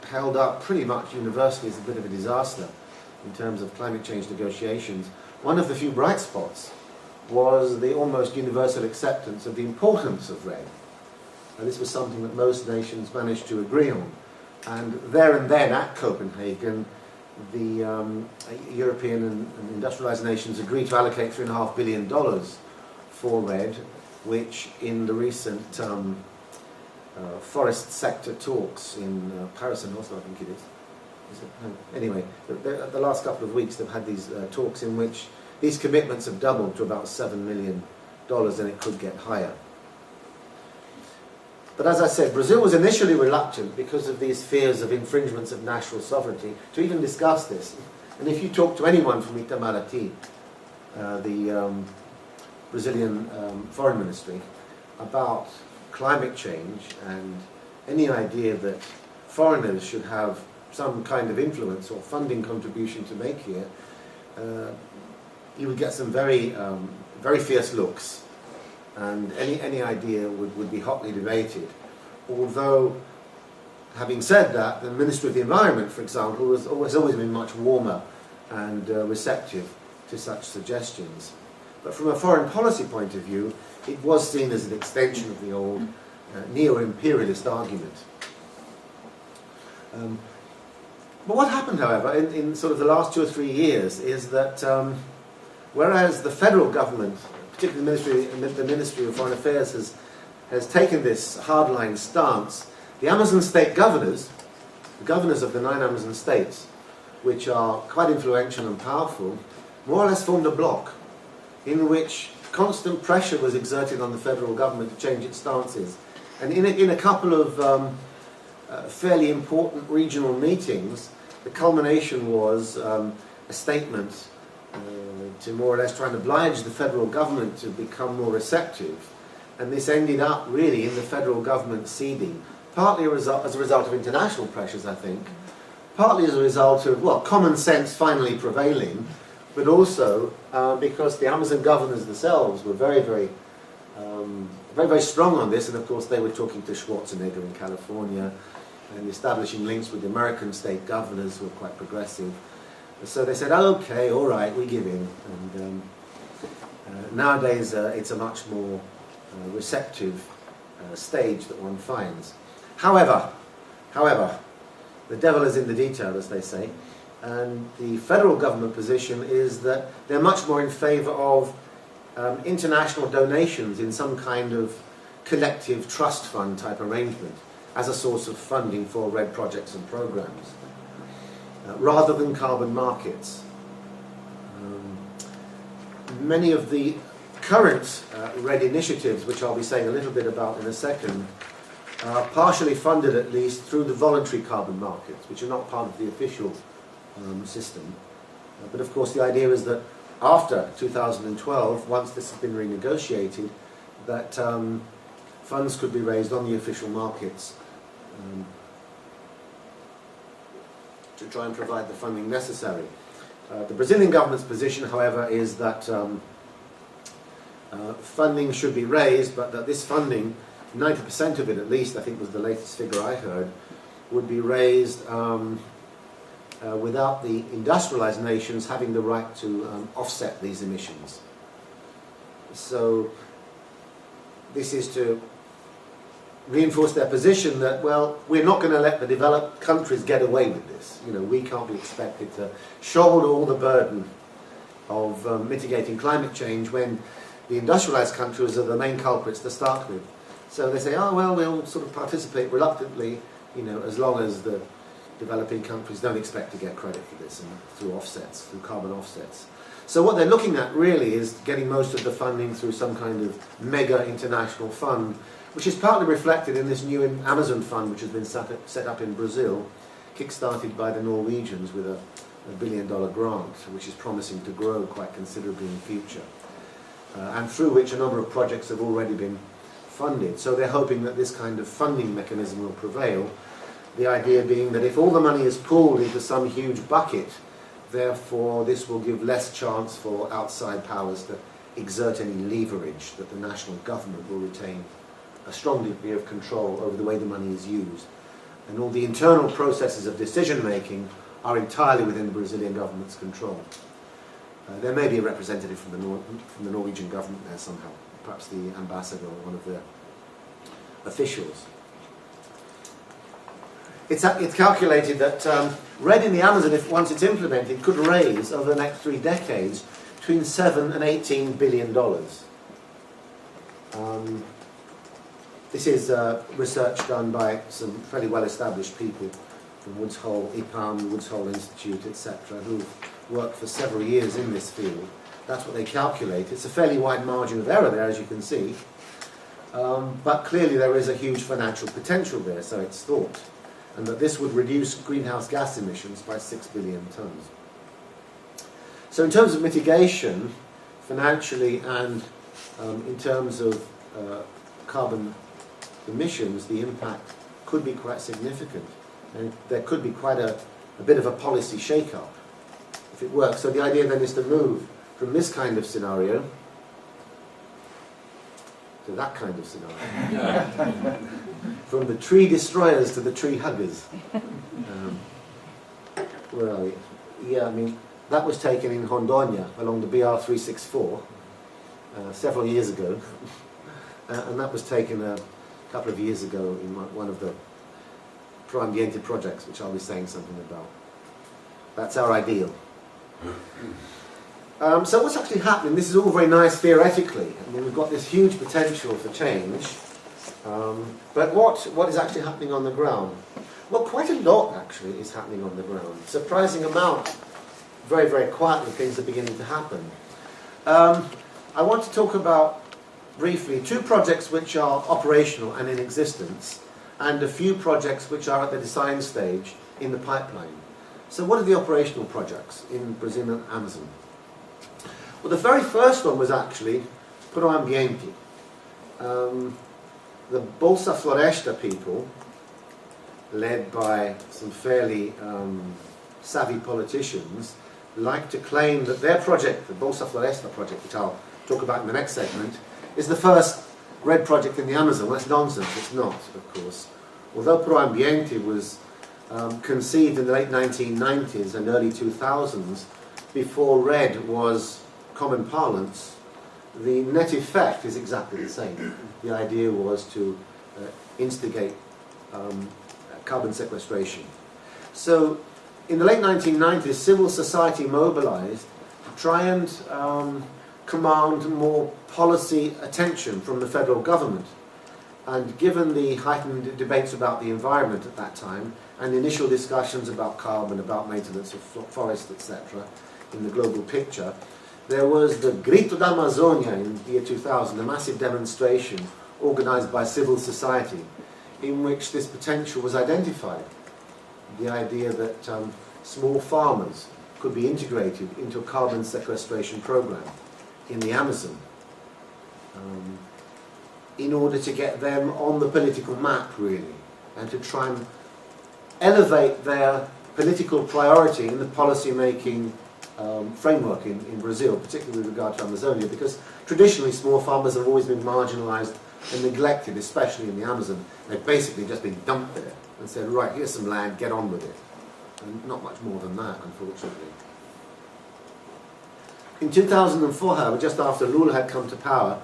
held up pretty much universally as a bit of a disaster in terms of climate change negotiations, one of the few bright spots was the almost universal acceptance of the importance of REDD. And this was something that most nations managed to agree on. And there and then at Copenhagen, the European and industrialized nations agreed to allocate $3.5 billion for REDD, which in the recent forest sector talks in Paris and Oslo, I think it is. No. Anyway, the last couple of weeks they've had these talks in which these commitments have doubled to about $7 million, and it could get higher. But as I said, Brazil was initially reluctant because of these fears of infringements of national sovereignty to even discuss this. And if you talk to anyone from Itamaraty, the Brazilian Foreign Ministry, about climate change and any idea that foreigners should have some kind of influence or funding contribution to make here, you would get some very fierce looks, and any idea would be hotly debated. Although, having said that, the Ministry of the Environment, for example, has always been much warmer and receptive to such suggestions. But from a foreign policy point of view, it was seen as an extension of the old neo-imperialist argument. But what happened, however, in sort of the last 2 or 3 years is that whereas the federal government, particularly the Ministry of Foreign Affairs, has taken this hardline stance, the Amazon state governors, the governors of the 9 Amazon states, which are quite influential and powerful, more or less formed a bloc in which constant pressure was exerted on the federal government to change its stances. And in a couple of fairly important regional meetings, the culmination was a statement to more or less try and oblige the federal government to become more receptive. And this ended up really in the federal government ceding, partly as a result of international pressures, I think, partly as a result of, well, common sense finally prevailing, but also because the Amazon governors themselves were very strong on this, and of course they were talking to Schwarzenegger in California and establishing links with the American state governors who were quite progressive. So they said, okay, all right, we give in. And nowadays it's a much more receptive stage that one finds. However, the devil is in the detail, as they say, and the federal government position is that they're much more in favour of international donations in some kind of collective trust fund type arrangement. as a source of funding for RED projects and programs, rather than carbon markets. Many of the current RED initiatives, which I'll be saying a little bit about in a second, are partially funded at least through the voluntary carbon markets, which are not part of the official system. But of course the idea is that after 2012, once this has been renegotiated, that funds could be raised on the official markets to try and provide the funding necessary. The Brazilian government's position, however, is that funding should be raised, but that this funding, 90% of it at least, I think was the latest figure I heard, would be raised without the industrialized nations having the right to offset these emissions. So this is to reinforce their position that, well, we're not going to let the developed countries get away with this. You know, we can't be expected to shoulder all the burden of mitigating climate change when the industrialized countries are the main culprits to start with. So they say, oh, well, we'll sort of participate reluctantly, you know, as long as the developing countries don't expect to get credit for this, and through offsets, through carbon offsets. So what they're looking at really is getting most of the funding through some kind of mega international fund, which is partly reflected in this new Amazon fund, which has been set up in Brazil, kick-started by the Norwegians with a $1 billion grant, which is promising to grow quite considerably in the future, and through which a number of projects have already been funded. So they're hoping that this kind of funding mechanism will prevail, the idea being that if all the money is pooled into some huge bucket, therefore this will give less chance for outside powers to exert any leverage, that the national government will retain a strong degree of control over the way the money is used. And all the internal processes of decision-making are entirely within the Brazilian government's control. There may be a representative from the Norwegian government there somehow, perhaps the ambassador or one of their officials. It's calculated that RED in the Amazon, if once it's implemented, could raise over the next 3 decades between $7 and $18 billion. This is research done by some fairly well-established people from Woods Hole, IPAM, Woods Hole Institute, etc., who've worked for several years in this field. That's what they calculate. It's a fairly wide margin of error there, as you can see. But clearly there is a huge financial potential there, so it's thought, and that this would reduce greenhouse gas emissions by 6 billion tonnes. So in terms of mitigation, financially and in terms of carbon emissions, the impact could be quite significant, and there could be quite a bit of a policy shake-up if it works. So the idea then is to move from this kind of scenario to that kind of scenario. From the tree destroyers to the tree huggers. Where are we? Yeah, I mean, that was taken in Rondônia along the BR-364 several years ago. And that was taken a couple of years ago in one of the Pro Ambiente projects, which I'll be saying something about. That's our ideal. So what's actually happening? This is all very nice theoretically. I mean, we've got this huge potential for change. But what is actually happening on the ground? Well, quite a lot actually is happening on the ground. Surprising amount. Very, very quietly things are beginning to happen. I want to talk about briefly 2 projects which are operational and in existence, and a few projects which are at the design stage in the pipeline. So what are the operational projects in Brazil and Amazon? Well, the very first one was actually Pro Ambiente. The Bolsa Floresta people, led by some fairly savvy politicians, like to claim that their project, the Bolsa Floresta project, which I'll talk about in the next segment, is the first RED project in the Amazon. Well, that's nonsense. It's not, of course. Although Pro Ambiente was conceived in the late 1990s and early 2000s, before RED was common parlance, the net effect is exactly the same. The idea was to instigate carbon sequestration. So in the late 1990s, civil society mobilized to try and command more policy attention from the federal government. And given the heightened debates about the environment at that time, and the initial discussions about carbon, about maintenance of forest, etc., in the global picture, there was the Grito da Amazonia in the year 2000, a massive demonstration organised by civil society, in which this potential was identified. The idea that small farmers could be integrated into a carbon sequestration program in the Amazon, in order to get them on the political map, really, and to try and elevate their political priority in the policy-making framework in Brazil, particularly with regard to Amazonia, because traditionally small farmers have always been marginalised and neglected, especially in the Amazon. They've basically just been dumped there and said, right, here's some land, get on with it. And not much more than that, unfortunately. In 2004, however, just after Lula had come to power,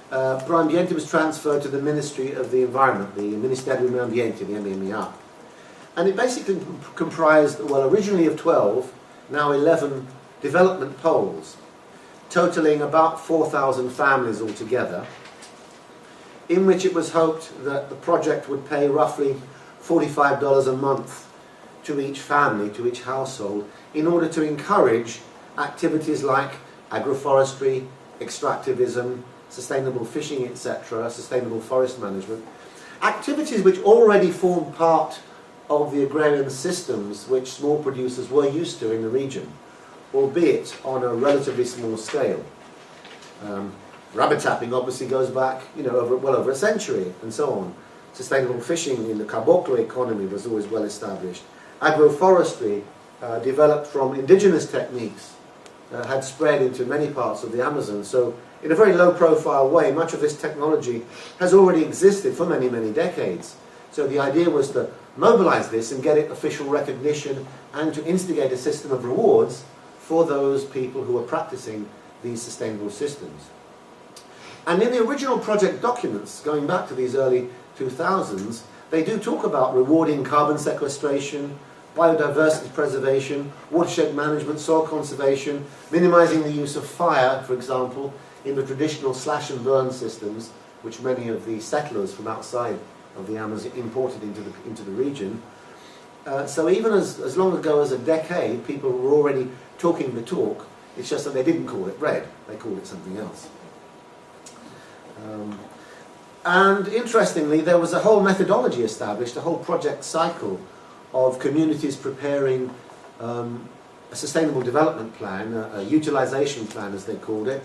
Pro Ambiente was transferred to the Ministry of the Environment, the Ministério do Meio Ambiente, the MMEA. And it basically comprised, well, originally of 12, now 11 development poles, totaling about 4,000 families altogether, in which it was hoped that the project would pay roughly $45 a month to each family, to each household, in order to encourage activities like agroforestry, extractivism, sustainable fishing, etc., sustainable forest management, activities which already form part of the agrarian systems which small producers were used to in the region, albeit on a relatively small scale. Rubber tapping obviously goes back, well over a century, and so on. Sustainable fishing in the caboclo economy was always well established. Agroforestry, developed from indigenous techniques, had spread into many parts of the Amazon. So in a very low-profile way, much of this technology has already existed for many, many decades. So the idea was to mobilize this and get it official recognition and to instigate a system of rewards for those people who are practicing these sustainable systems. And in the original project documents, going back to these early 2000s, they do talk about rewarding carbon sequestration, biodiversity preservation, watershed management, soil conservation, minimizing the use of fire, for example, in the traditional slash and burn systems, which many of the settlers from outside of the Amazon imported into the region. So even as long ago as a decade, people were already talking the talk. It's just that they didn't call it RED, they called it something else. And interestingly, there was a whole methodology established, a whole project cycle of communities preparing a sustainable development plan, a utilization plan as they called it,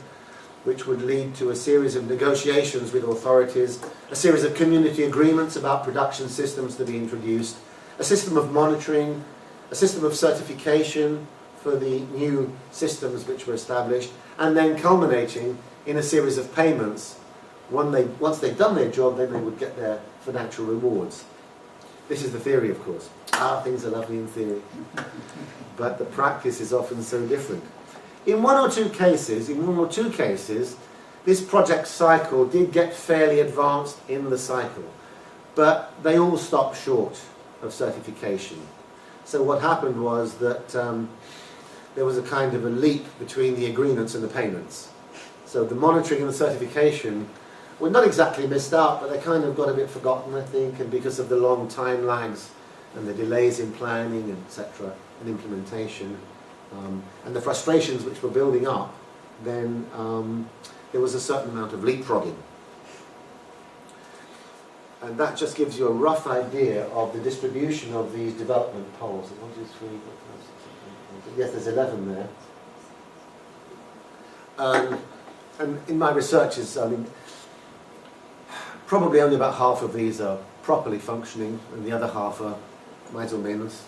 which would lead to a series of negotiations with authorities, a series of community agreements about production systems to be introduced, a system of monitoring, a system of certification for the new systems which were established, and then culminating in a series of payments. Once they'd done their job, then they would get their financial rewards. This is the theory, of course. Things are lovely in theory. But the practice is often so different. In one or two cases, this project cycle did get fairly advanced in the cycle, but they all stopped short of certification. So what happened was that there was a kind of a leap between the agreements and the payments. So the monitoring and the certification were not exactly missed out, but they kind of got a bit forgotten, I think, and because of the long time lags and the delays in planning, etc., and implementation, and the frustrations which were building up, then there was a certain amount of leapfrogging. And that just gives you a rough idea of the distribution of these development poles. 1, 2, 3, 4, 5, 6, 7, 8, 9, 10. Yes, there's 11 there. And in my researches, probably only about half of these are properly functioning, and the other half are mais ou menos.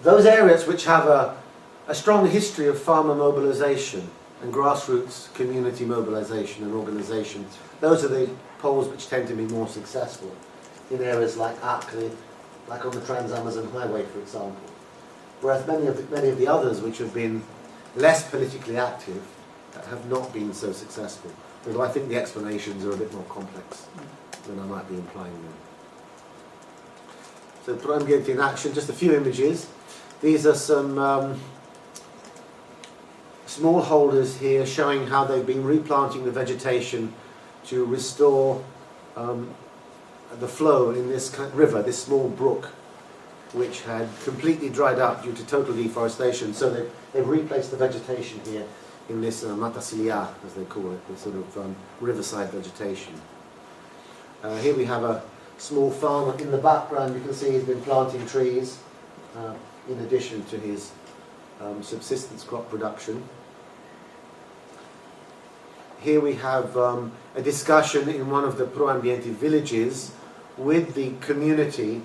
Those areas which have a strong history of farmer mobilization and grassroots community mobilization and organization, those are the poles which tend to be more successful in areas like Acre, like on the Trans-Amazon Highway, for example. Whereas many of the others which have been less politically active have not been so successful. Although I think the explanations are a bit more complex than I might be implying there. So Pro Ambiente in action, just a few images. These are some smallholders here showing how they've been replanting the vegetation to restore the flow in this river, this small brook, which had completely dried up due to total deforestation. So they've replaced the vegetation here in this matasilia, as they call it, this sort of riverside vegetation. Here we have a small farmer in the background. You can see he's been planting trees in addition to his subsistence crop production. Here we have a discussion in one of the Pro Ambiente villages with the community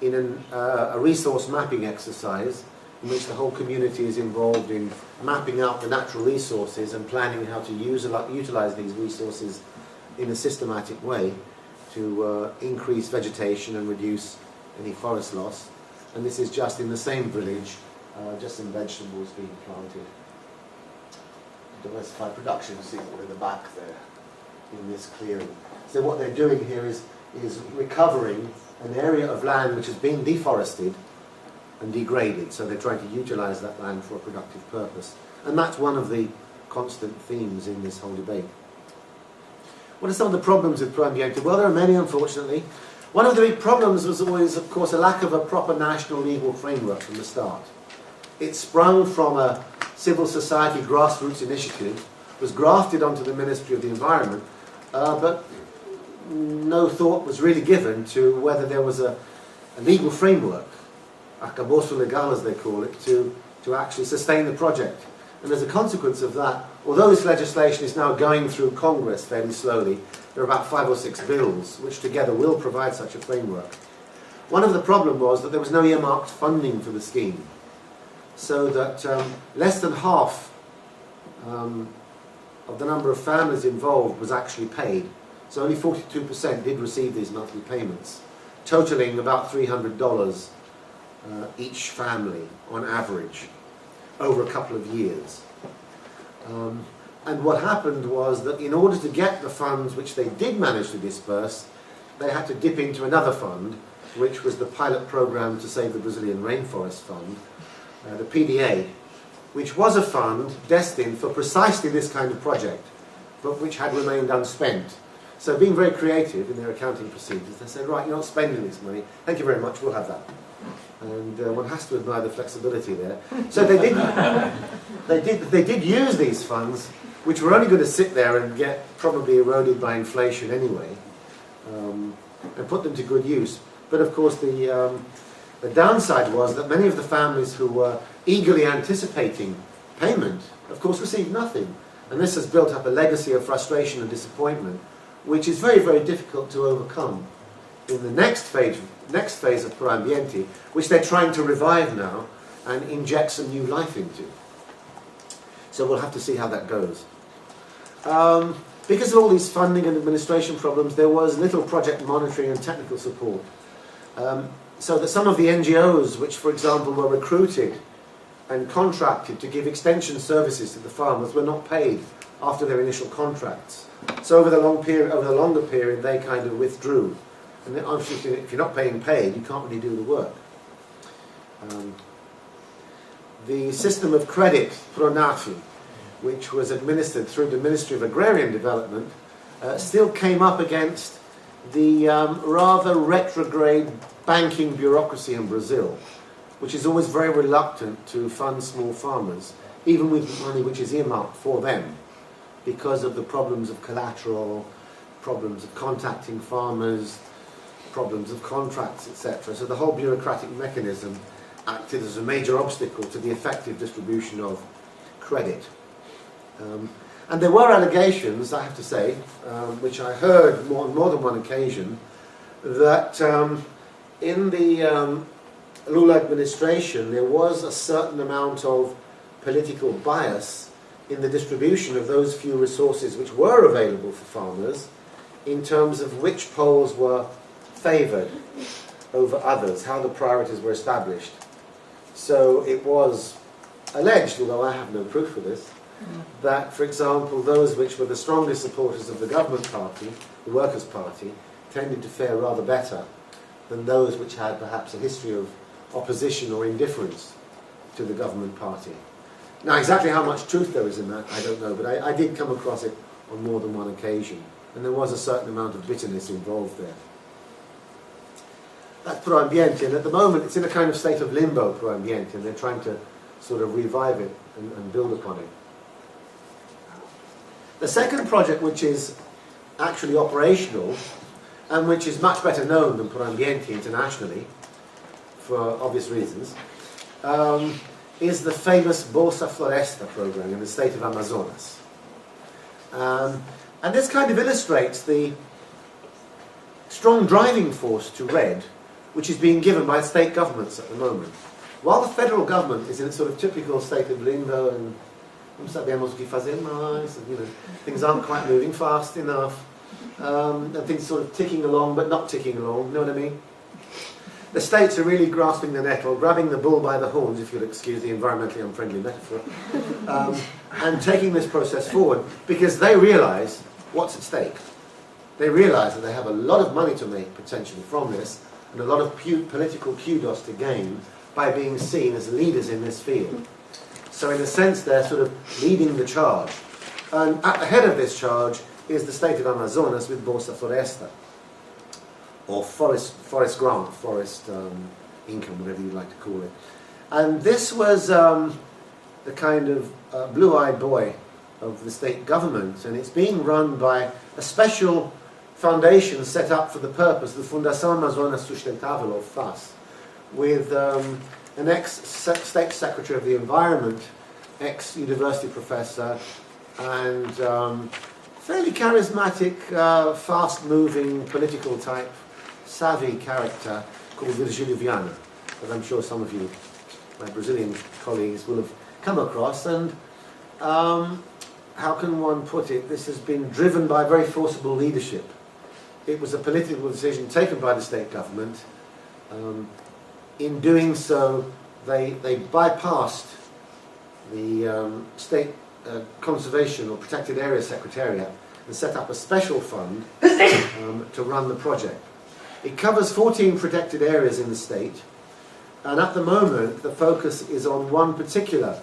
in a resource mapping exercise in which the whole community is involved in mapping out the natural resources and planning how to utilize these resources in a systematic way to increase vegetation and reduce any forest loss. And this is just in the same village, just some vegetables being planted. Diversified production, you see in the back there in this clearing. So what they're doing here is recovering an area of land which has been deforested and degraded. So they're trying to utilize that land for a productive purpose. And that's one of the constant themes in this whole debate. What are some of the problems with Pro Ambiente? Well, there are many, unfortunately. One of the big problems was always, of course, a lack of a proper national legal framework from the start. It sprung from a civil society grassroots initiative, was grafted onto the Ministry of the Environment, but no thought was really given to whether there was a legal framework, acabouço legal as they call it, to actually sustain the project. And as a consequence of that, although this legislation is now going through Congress fairly slowly, there are about 5 or 6 bills which together will provide such a framework. One of the problems was that there was no earmarked funding for the scheme, so that less than half of the number of families involved was actually paid. So only 42% did receive these monthly payments, totaling about $300 each family on average over a couple of years. And what happened was that in order to get the funds which they did manage to disperse, they had to dip into another fund, which was the pilot program to save the Brazilian Rainforest Fund, the PDA, which was a fund destined for precisely this kind of project, but which had remained unspent. So being very creative in their accounting procedures, they said, right, you're not spending this money, thank you very much, we'll have that. And one has to admire the flexibility there. So they did use these funds, which were only going to sit there and get probably eroded by inflation anyway, and put them to good use. But of course the downside was that many of the families who were eagerly anticipating payment, of course, received nothing. And this has built up a legacy of frustration and disappointment, which is very, very difficult to overcome in the next phase of Pro Ambiente, which they're trying to revive now and inject some new life into. So we'll have to see how that goes. Because of all these funding and administration problems, there was little project monitoring and technical support. So that some of the NGOs, which for example were recruited and contracted to give extension services to the farmers, were not paid after their initial contracts. So over the longer period, they kind of withdrew. And obviously, if you're not being paid, you can't really do the work. The system of credit, Pronafi, which was administered through the Ministry of Agrarian Development, still came up against the rather retrograde banking bureaucracy in Brazil, which is always very reluctant to fund small farmers, even with money which is earmarked for them, because of the problems of collateral, problems of contacting farmers, problems of contracts, etc. So the whole bureaucratic mechanism acted as a major obstacle to the effective distribution of credit. And there were allegations, I have to say, which I heard on more than one occasion, that in the Lula administration there was a certain amount of political bias in the distribution of those few resources which were available for farmers, in terms of which poles were favoured over others, how the priorities were established. So it was alleged, although I have no proof of this, that, for example, those which were the strongest supporters of the government party, the Workers' Party, tended to fare rather better than those which had perhaps a history of opposition or indifference to the government party. Now, exactly how much truth there is in that, I don't know, but I did come across it on more than one occasion, and there was a certain amount of bitterness involved there. That's Pro Ambiente, and at the moment it's in a kind of state of limbo, Pro Ambiente, and they're trying to sort of revive it and build upon it. The second project, which is actually operational, and which is much better known than Pro Ambiente internationally, for obvious reasons, is the famous Bolsa Floresta program in the state of Amazonas. And this kind of illustrates the strong driving force to RED, which is being given by state governments at the moment. While the federal government is in a sort of typical state of limbo and não sabemos o que fazer mais, you know, things aren't quite moving fast enough, and things sort of ticking along but not ticking along, you know what I mean? The states are really grasping the nettle, grabbing the bull by the horns, if you'll excuse the environmentally unfriendly metaphor, and taking this process forward because they realise what's at stake. They realise that they have a lot of money to make potentially from this and a lot of political kudos to gain by being seen as leaders in this field. So in a sense they're sort of leading the charge. And at the head of this charge is the state of Amazonas with Bolsa Floresta, or forest grant, forest income, whatever you'd like to call it. And this was the kind of blue-eyed boy of the state government, and it's being run by a special foundation set up for the purpose, the Fundação Amazonas Sustentável, or FAS, with an ex-state secretary of the environment, ex-university professor, and fairly charismatic, fast-moving, political type, savvy character called Virgílio Viana, that I'm sure some of you, my Brazilian colleagues, will have come across. And how can one put it? This has been driven by very forcible leadership. It was a political decision taken by the state government. In doing so, they bypassed the state conservation or protected area secretariat and set up a special fund to run the project. It covers 14 protected areas in the state, and at the moment the focus is on one particular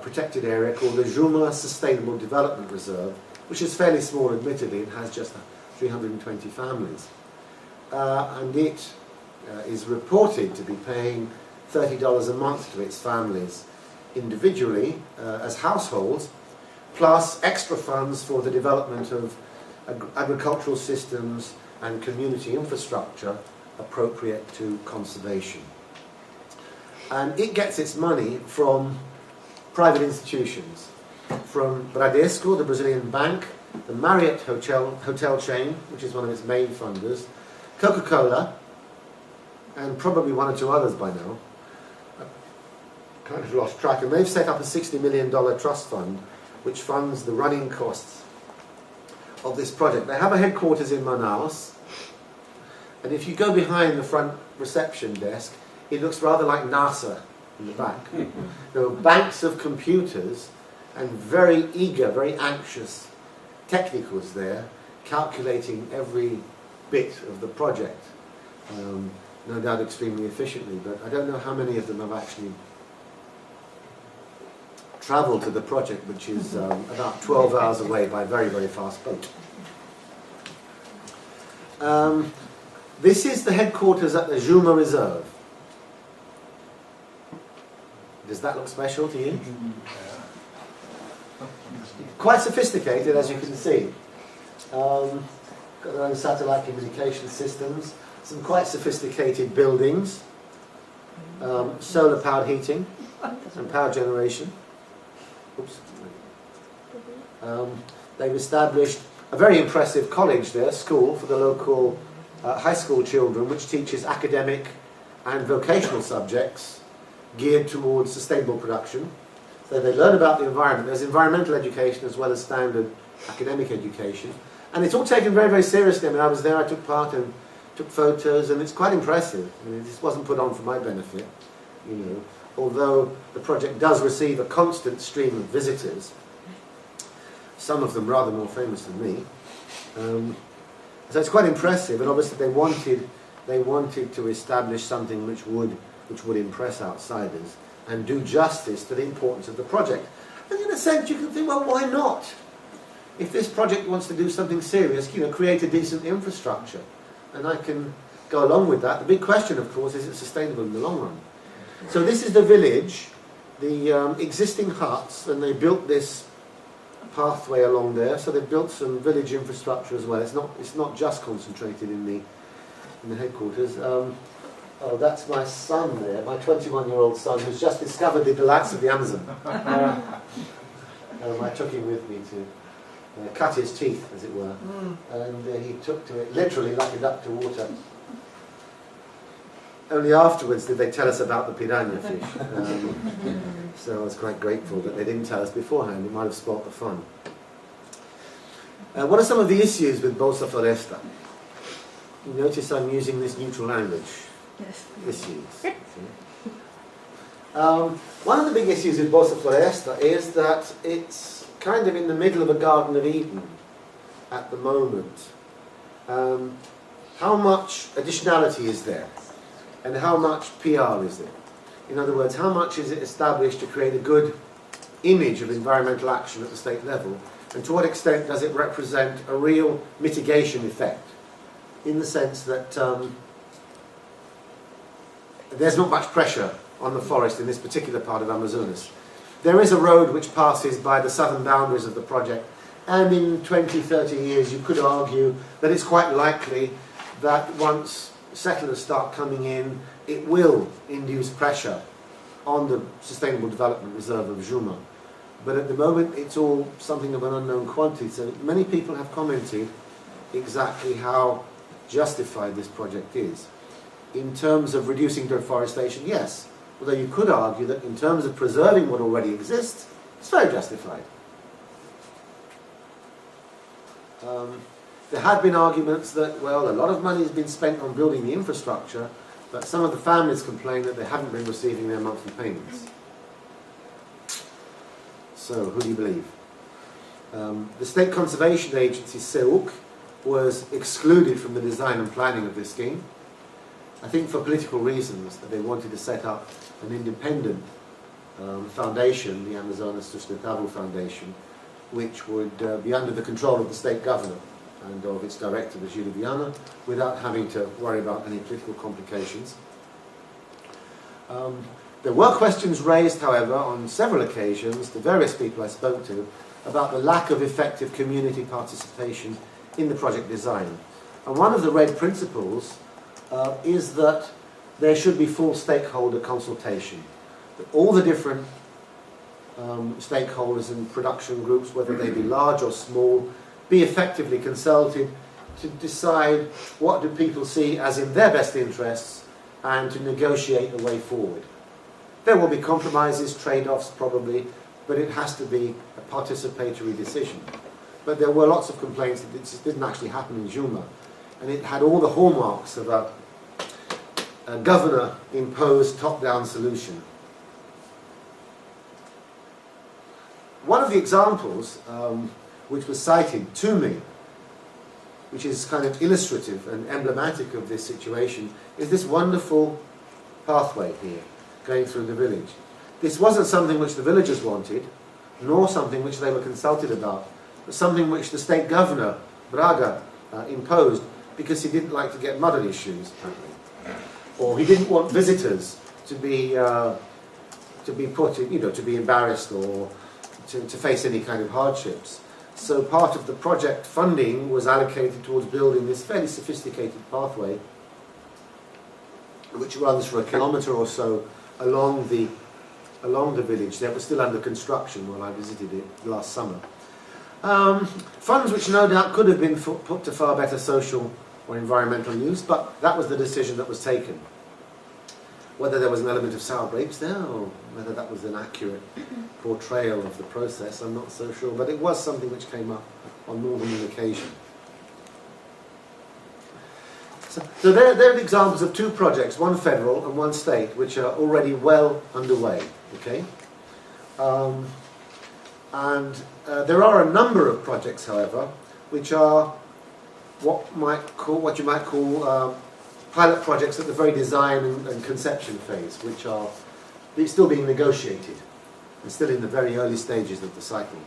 protected area called the Juma Sustainable Development Reserve, which is fairly small admittedly. It has just 320 families, and it is reported to be paying $30 a month to its families individually as households, plus extra funds for the development of agricultural systems and community infrastructure appropriate to conservation. And it gets its money from private institutions, from Bradesco, the Brazilian bank, the Marriott hotel chain, which is one of its main funders, Coca-Cola, and probably one or two others by now. I've kind of lost track. And they've set up a $60 million trust fund which funds the running costs of this project. They have a headquarters in Manaus, and if you go behind the front reception desk, it looks rather like NASA in the back. There are banks of computers and very eager, very anxious technicals there, calculating every bit of the project. No doubt extremely efficiently, but I don't know how many of them have actually travelled to the project, which is about 12 hours away by very, very fast boat. This is the headquarters at the Juma Reserve. Does that look special to you? Quite sophisticated, as you can see. Got their own satellite communication systems, some quite sophisticated buildings, solar powered heating and power generation. Oops. They've established a very impressive college there, school for the local high school children, which teaches academic and vocational subjects geared towards sustainable production. So they learn about the environment. There's environmental education as well as standard academic education. And it's all taken very, very seriously. I mean, I was there, I took part and took photos, and it's quite impressive. I mean, this wasn't put on for my benefit, you know, although the project does receive a constant stream of visitors, some of them rather more famous than me. So it's quite impressive, and obviously they wanted to establish something which would impress outsiders. and do justice to the importance of the project. And in a sense, you can think, well, why not? If this project wants to do something serious, create a decent infrastructure. And I can go along with that. The big question, of course, is it sustainable in the long run? So this is the village, the existing huts, and they built this pathway along there. So they've built some village infrastructure as well. It's not just concentrated in the headquarters. Oh, that's my son there, my 21-year-old son, who's just discovered the delights of the Amazon. I took him with me to cut his teeth, as it were, and he took to it literally like a duck to water. Only afterwards did they tell us about the piranha fish. So I was quite grateful that they didn't tell us beforehand. It might have spoilt the fun. What are some of the issues with Bolsa Floresta? You notice I'm using this neutral language. Yes. Issues. One of the big issues with Bolsa Floresta is that it's kind of in the middle of a Garden of Eden at the moment. How much additionality is there? And how much PR is there? In other words, how much is it established to create a good image of environmental action at the state level? And to what extent does it represent a real mitigation effect? In the sense that there's not much pressure on the forest in this particular part of Amazonas. There is a road which passes by the southern boundaries of the project, and in 20, 30 years you could argue that it's quite likely that once settlers start coming in, it will induce pressure on the Sustainable Development Reserve of Juma. But at the moment it's all something of an unknown quantity, so many people have commented exactly how justified this project is. In terms of reducing deforestation, yes. Although you could argue that in terms of preserving what already exists, it's very justified. There have been arguments that, well, a lot of money has been spent on building the infrastructure, but some of the families complain that they haven't been receiving their monthly payments. So, who do you believe? The State Conservation Agency, SEUC, was excluded from the design and planning of this scheme. I think for political reasons, that they wanted to set up an independent foundation, the Amazonas Sustentable Foundation, which would be under the control of the state governor and of its director, the Gilles Viana, without having to worry about any political complications. There were questions raised, however, on several occasions, to various people I spoke to, about the lack of effective community participation in the project design. And one of the red principles is that there should be full stakeholder consultation. That all the different stakeholders and production groups, whether they be large or small, be effectively consulted to decide what do people see as in their best interests and to negotiate a way forward. There will be compromises, trade-offs probably, but it has to be a participatory decision. But there were lots of complaints that this didn't actually happen in Juma, and it had all the hallmarks of a governor-imposed top-down solution. One of the examples which was cited to me, which is kind of illustrative and emblematic of this situation, is this wonderful pathway here, going through the village. This wasn't something which the villagers wanted, nor something which they were consulted about, but something which the state governor, Braga, imposed because he didn't like to get mud issues, apparently. Or he didn't want visitors to be put in, to be embarrassed or to face any kind of hardships. So part of the project funding was allocated towards building this fairly sophisticated pathway, which runs for a kilometre or so along the village. That was still under construction while I visited it last summer. Funds which no doubt could have been put to far better social or environmental use, but that was the decision that was taken. Whether there was an element of sour grapes there, or whether that was an accurate portrayal of the process, I'm not so sure, but it was something which came up on more than one occasion. So there are the examples of two projects, one federal and one state, which are already well underway. Okay, there are a number of projects, however, which are what you might call pilot projects at the very design and conception phase, which are it's still being negotiated. It's still in the very early stages of the cycle.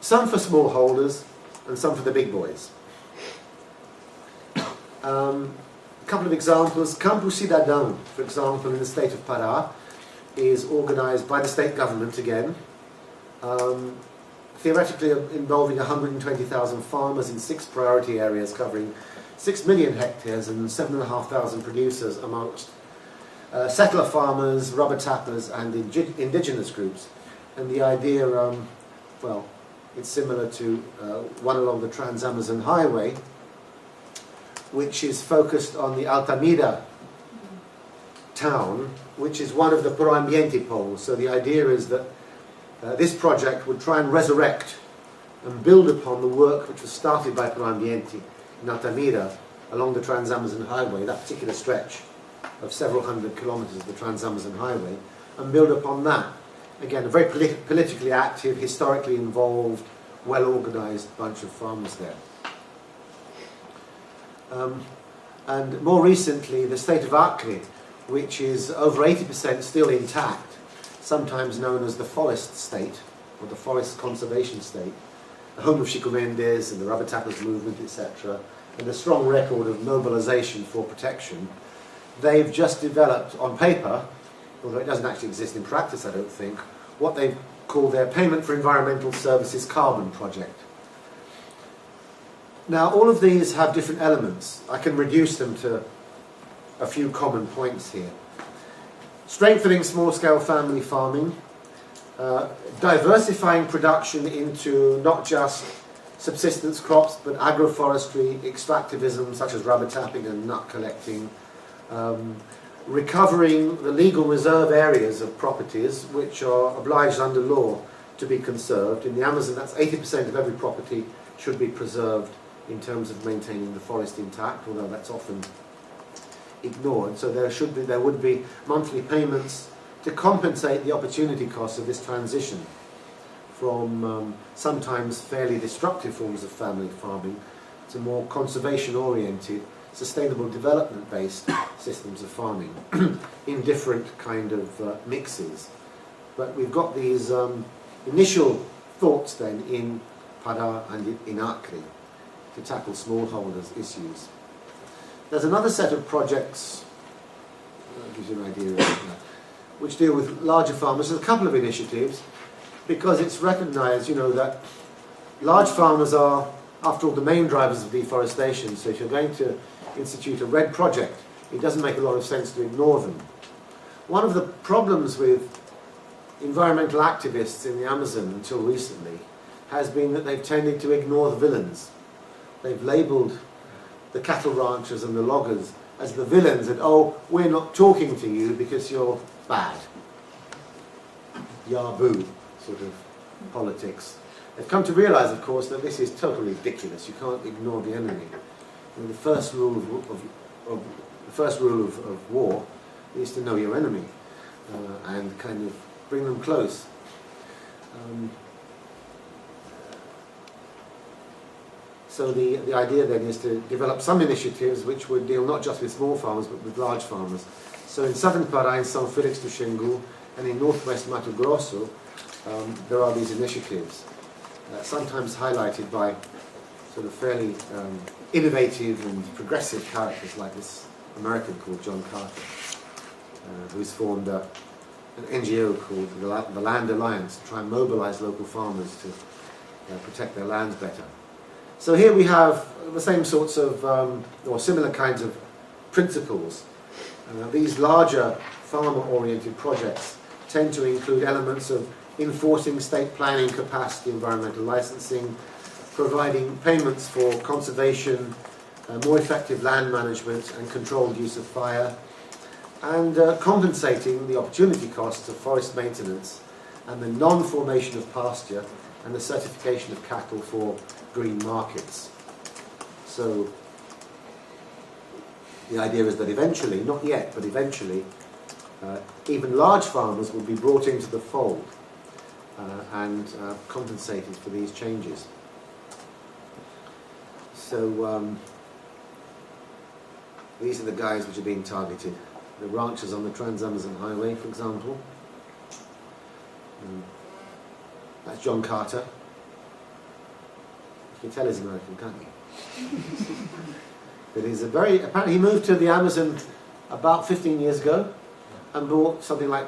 Some for smallholders and some for the big boys. A couple of examples. Campo Cidadão, for example, in the state of Pará, is organised by the state government again, theoretically involving 120,000 farmers in 6 priority areas covering 6 million hectares and 7,500 producers amongst settler farmers, rubber tappers and indigenous groups. And the idea, well, it's similar to one along the Trans-Amazon Highway, which is focused on the Altamira town, which is one of the Pro Ambiente poles. So the idea is that this project would try and resurrect and build upon the work which was started by Pro Ambiente in Altamira along the Trans-Amazon Highway, that particular stretch of several hundred kilometres of the Trans-Amazon Highway, and build upon that. Again, a very politically active, historically involved, well-organised bunch of farmers there. And more recently, the state of Acre, which is over 80% still intact, sometimes known as the forest state, or the forest conservation state, the home of Chico Mendes and the rubber tappers movement, etc., and a strong record of mobilisation for protection. They've just developed, on paper, although it doesn't actually exist in practice, I don't think, what they call their Payment for Environmental Services Carbon Project. Now, all of these have different elements. I can reduce them to a few common points here. Strengthening small-scale family farming, diversifying production into not just subsistence crops, but agroforestry, extractivism, such as rubber tapping and nut collecting, recovering the legal reserve areas of properties which are obliged under law to be conserved. In the Amazon, that's 80% of every property should be preserved in terms of maintaining the forest intact, although that's often ignored. So there would be monthly payments to compensate the opportunity costs of this transition from sometimes fairly destructive forms of family farming to more conservation-oriented, sustainable development-based systems of farming in different kind of mixes. But we've got these initial thoughts then in Pará and in Acre to tackle smallholders' issues. There's another set of projects, that gives you an idea of that, which deal with larger farmers. There's a couple of initiatives, because it's recognised, that large farmers are, after all, the main drivers of deforestation. So if you're going to institute a RED project, it doesn't make a lot of sense to ignore them. One of the problems with environmental activists in the Amazon until recently has been that they've tended to ignore the villains. They've labelled the cattle ranchers and the loggers as the villains, and we're not talking to you because you're bad. Yahoo sort of politics. They've come to realise, of course, that this is totally ridiculous. You can't ignore the enemy. The first rule of war is to know your enemy and kind of bring them close. So the idea then is to develop some initiatives which would deal not just with small farmers but with large farmers. So in southern Pará, in São Félix do Xingu, and in northwest Mato Grosso, there are these initiatives, sometimes highlighted by sort of fairly innovative and progressive characters like this American called John Carter, who's formed an NGO called the Land Alliance to try and mobilize local farmers to protect their lands better. So here we have the same sorts of, or similar kinds of principles. These larger farmer-oriented projects tend to include elements of enforcing state planning capacity, environmental licensing, providing payments for conservation, more effective land management and controlled use of fire, and compensating the opportunity costs of forest maintenance and the non-formation of pasture and the certification of cattle for green markets. So the idea is that eventually, not yet, but eventually, even large farmers will be brought into the fold and compensated for these changes. So these are the guys which are being targeted. the ranchers on the Trans-Amazon Highway, for example. That's John Carter. You can tell he's American, can't you? But he's apparently he moved to the Amazon about 15 years ago and bought something like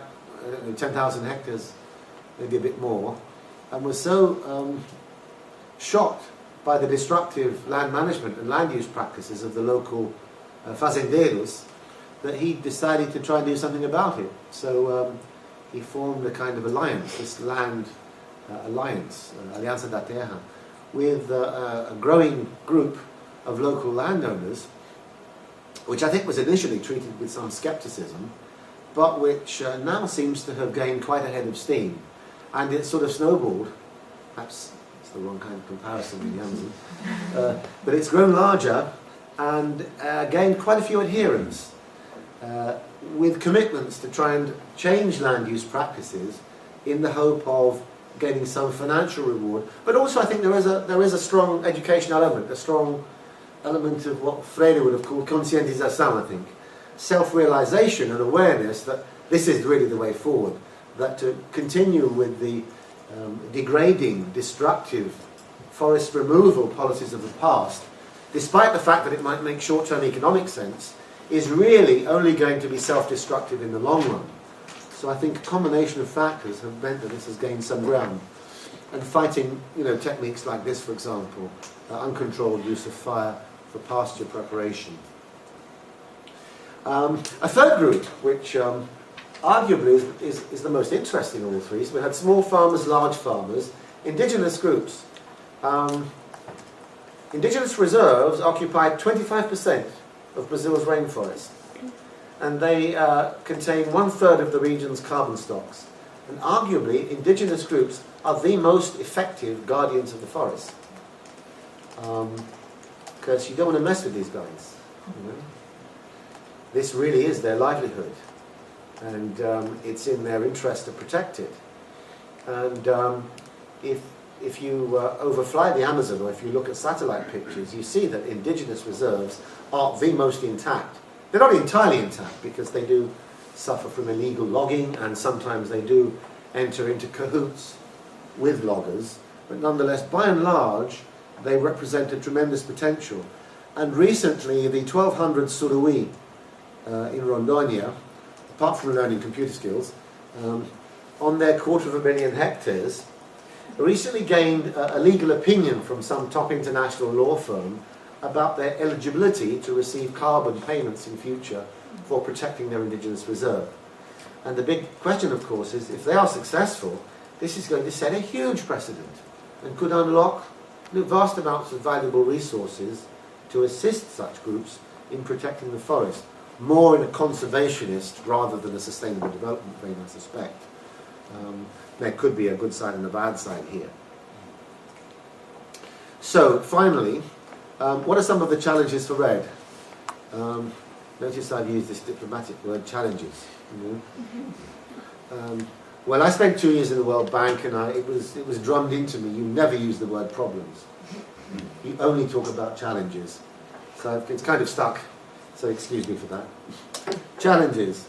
10,000 hectares, maybe a bit more, and was so shocked by the destructive land management and land use practices of the local fazendeiros that he decided to try and do something about it. So he formed a kind of alliance, this land alliance, Alianza da Terra, with a growing group of local landowners, which I think was initially treated with some skepticism, but which now seems to have gained quite a head of steam. And it sort of snowballed, perhaps it's the wrong kind of comparison with the Amazon, but it's grown larger and gained quite a few adherents, with commitments to try and change land use practices in the hope of gaining some financial reward. But also I think there is a strong educational element, a strong element of what Freire would have called conscientização, I think. Self-realization and awareness that this is really the way forward, that to continue with the degrading, destructive forest removal policies of the past, despite the fact that it might make short-term economic sense, is really only going to be self-destructive in the long run. So I think a combination of factors have meant that this has gained some ground. And fighting, techniques like this, for example, uncontrolled use of fire for pasture preparation. A third group, which arguably is the most interesting of all three, so we had small farmers, large farmers, indigenous groups. Indigenous reserves occupied 25% of Brazil's rainforest, and they contain 1/3 of the region's carbon stocks. And arguably, indigenous groups are the most effective guardians of the forest, because you don't want to mess with these guys. This really is their livelihood, and it's in their interest to protect it. And if you overfly the Amazon, or if you look at satellite pictures, you see that indigenous reserves are the most intact. They're not entirely intact, because they do suffer from illegal logging, and sometimes they do enter into cahoots with loggers, but nonetheless, by and large, they represent a tremendous potential. And recently, the 1200 Surui in Rondônia, apart from learning computer skills, on their 250,000 hectares, recently gained a legal opinion from some top international law firm about their eligibility to receive carbon payments in future for protecting their indigenous reserve. And the big question, of course, is if they are successful, this is going to set a huge precedent and could unlock vast amounts of valuable resources to assist such groups in protecting the forest, more in a conservationist rather than a sustainable development vein, I suspect. There could be a good side and a bad side here. So, finally, what are some of the challenges for RED? Notice I've used this diplomatic word, challenges. Well, I spent 2 years in the World Bank, and it was drummed into me, you never use the word problems. You only talk about challenges. So it's kind of stuck, so excuse me for that. Challenges.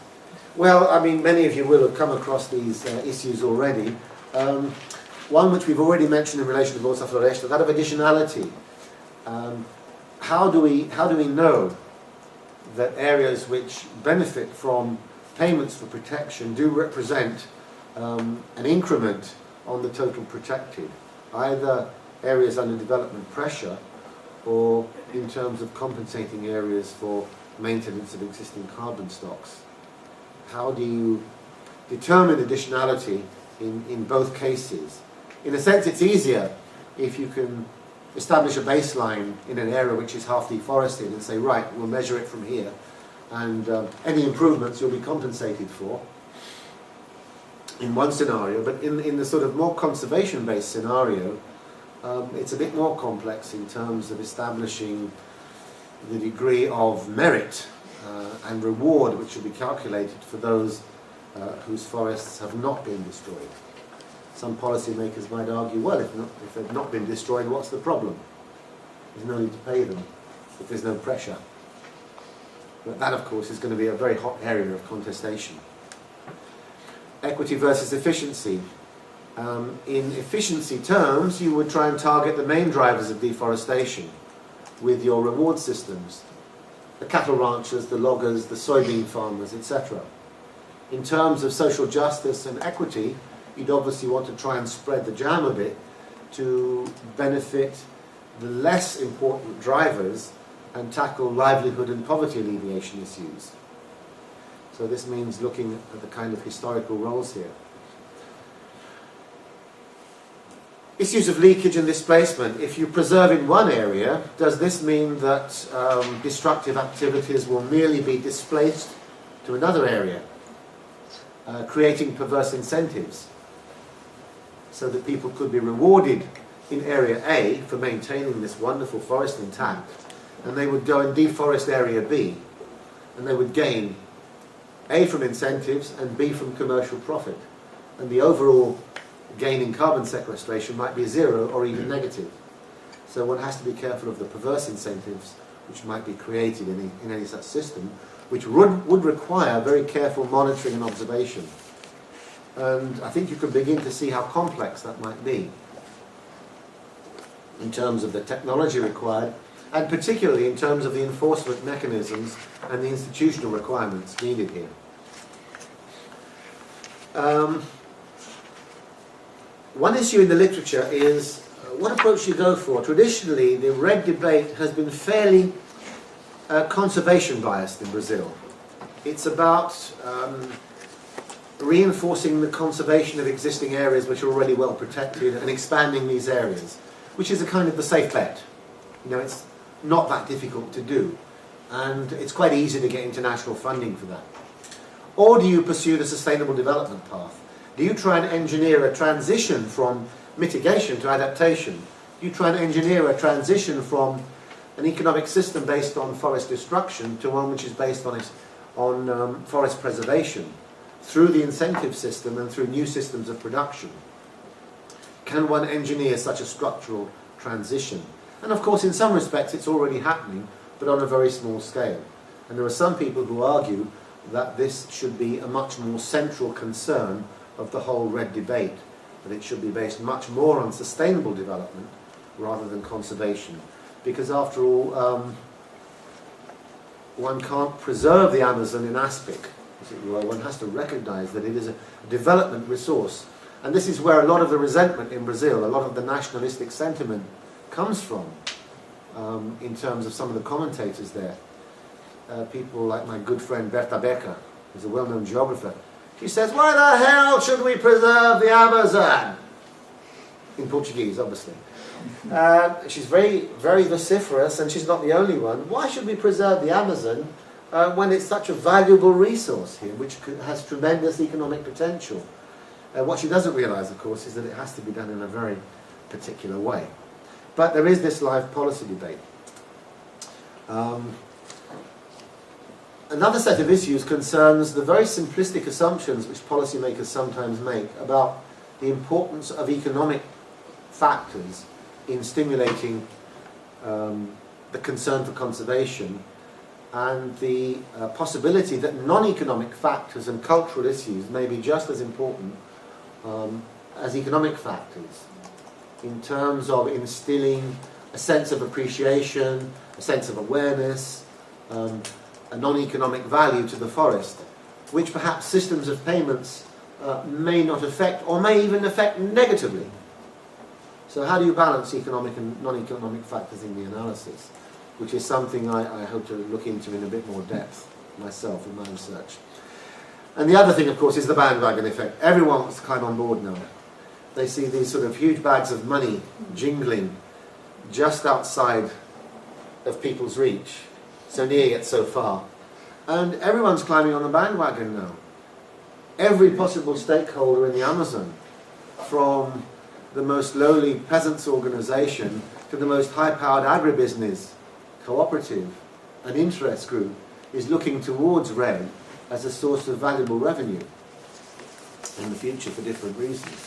Well, I mean, many of you will have come across these issues already. One which we've already mentioned in relation to Bolsa Floresta, that of additionality. How do we know that areas which benefit from payments for protection do represent an increment on the total protected, either areas under development pressure or in terms of compensating areas for maintenance of existing carbon stocks? How do you determine additionality in both cases? In a sense, it's easier if you can establish a baseline in an area which is half deforested and say, right, we'll measure it from here, and any improvements you'll be compensated for in one scenario. But in the sort of more conservation-based scenario, it's a bit more complex in terms of establishing the degree of merit and reward which should be calculated for those whose forests have not been destroyed. Some policymakers might argue, well, if they've not been destroyed, what's the problem? There's no need to pay them if there's no pressure. But that, of course, is going to be a very hot area of contestation. Equity versus efficiency. In efficiency terms, you would try and target the main drivers of deforestation with your reward systems. The cattle ranchers, the loggers, the soybean farmers, etc. In terms of social justice and equity, you'd obviously want to try and spread the jam a bit to benefit the less important drivers and tackle livelihood and poverty alleviation issues. So this means looking at the kind of historical roles here. Issues of leakage and displacement. If you preserve in one area, does this mean that destructive activities will merely be displaced to another area, creating perverse incentives so that people could be rewarded in area A for maintaining this wonderful forest intact, and they would go and deforest area B, and they would gain A from incentives and B from commercial profit, and the overall gain in carbon sequestration might be zero or even negative. So one has to be careful of the perverse incentives which might be created in any such system, which would require very careful monitoring and observation. And I think you can begin to see how complex that might be in terms of the technology required, and particularly in terms of the enforcement mechanisms and the institutional requirements needed here. One issue in the literature is what approach you go for. Traditionally, the red debate has been fairly conservation biased in Brazil. It's about reinforcing the conservation of existing areas which are already well protected and expanding these areas, which is a kind of the safe bet. You know, it's not that difficult to do, and it's quite easy to get international funding for that. Or do you pursue the sustainable development path? Do you try and engineer a transition from mitigation to adaptation? Do you try and engineer a transition from an economic system based on forest destruction to one which is based on forest preservation through the incentive system and through new systems of production? Can one engineer such a structural transition? And of course, in some respects, it's already happening, but on a very small scale. And there are some people who argue that this should be a much more central concern of the whole red debate, that it should be based much more on sustainable development rather than conservation. Because after all, one can't preserve the Amazon in aspic, as it were. One has to recognize that it is a development resource. And this is where a lot of the resentment in Brazil, a lot of the nationalistic sentiment comes from, in terms of some of the commentators there. People like my good friend Berta Becker, who's a well-known geographer. She says, why the hell should we preserve the Amazon? In Portuguese, obviously. She's very, very vociferous, and she's not the only one. Why should we preserve the Amazon when it's such a valuable resource here, which has tremendous economic potential? What she doesn't realise, of course, is that it has to be done in a very particular way. But there is this live policy debate. Another set of issues concerns the very simplistic assumptions which policymakers sometimes make about the importance of economic factors in stimulating the concern for conservation, and the possibility that non-economic factors and cultural issues may be just as important as economic factors in terms of instilling a sense of appreciation, a sense of awareness, a non-economic value to the forest, which perhaps systems of payments may not affect, or may even affect negatively. So how do you balance economic and non-economic factors in the analysis, which is something I hope to look into in a bit more depth myself in my research. And the other thing, of course, is the bandwagon effect. Everyone wants to climb on board now. They see these sort of huge bags of money jingling just outside of people's reach, so near yet so far. And everyone's climbing on the bandwagon now. Every possible stakeholder in the Amazon, from the most lowly peasants' organisation to the most high-powered agribusiness, cooperative, and interest group, is looking towards RED as a source of valuable revenue in the future for different reasons.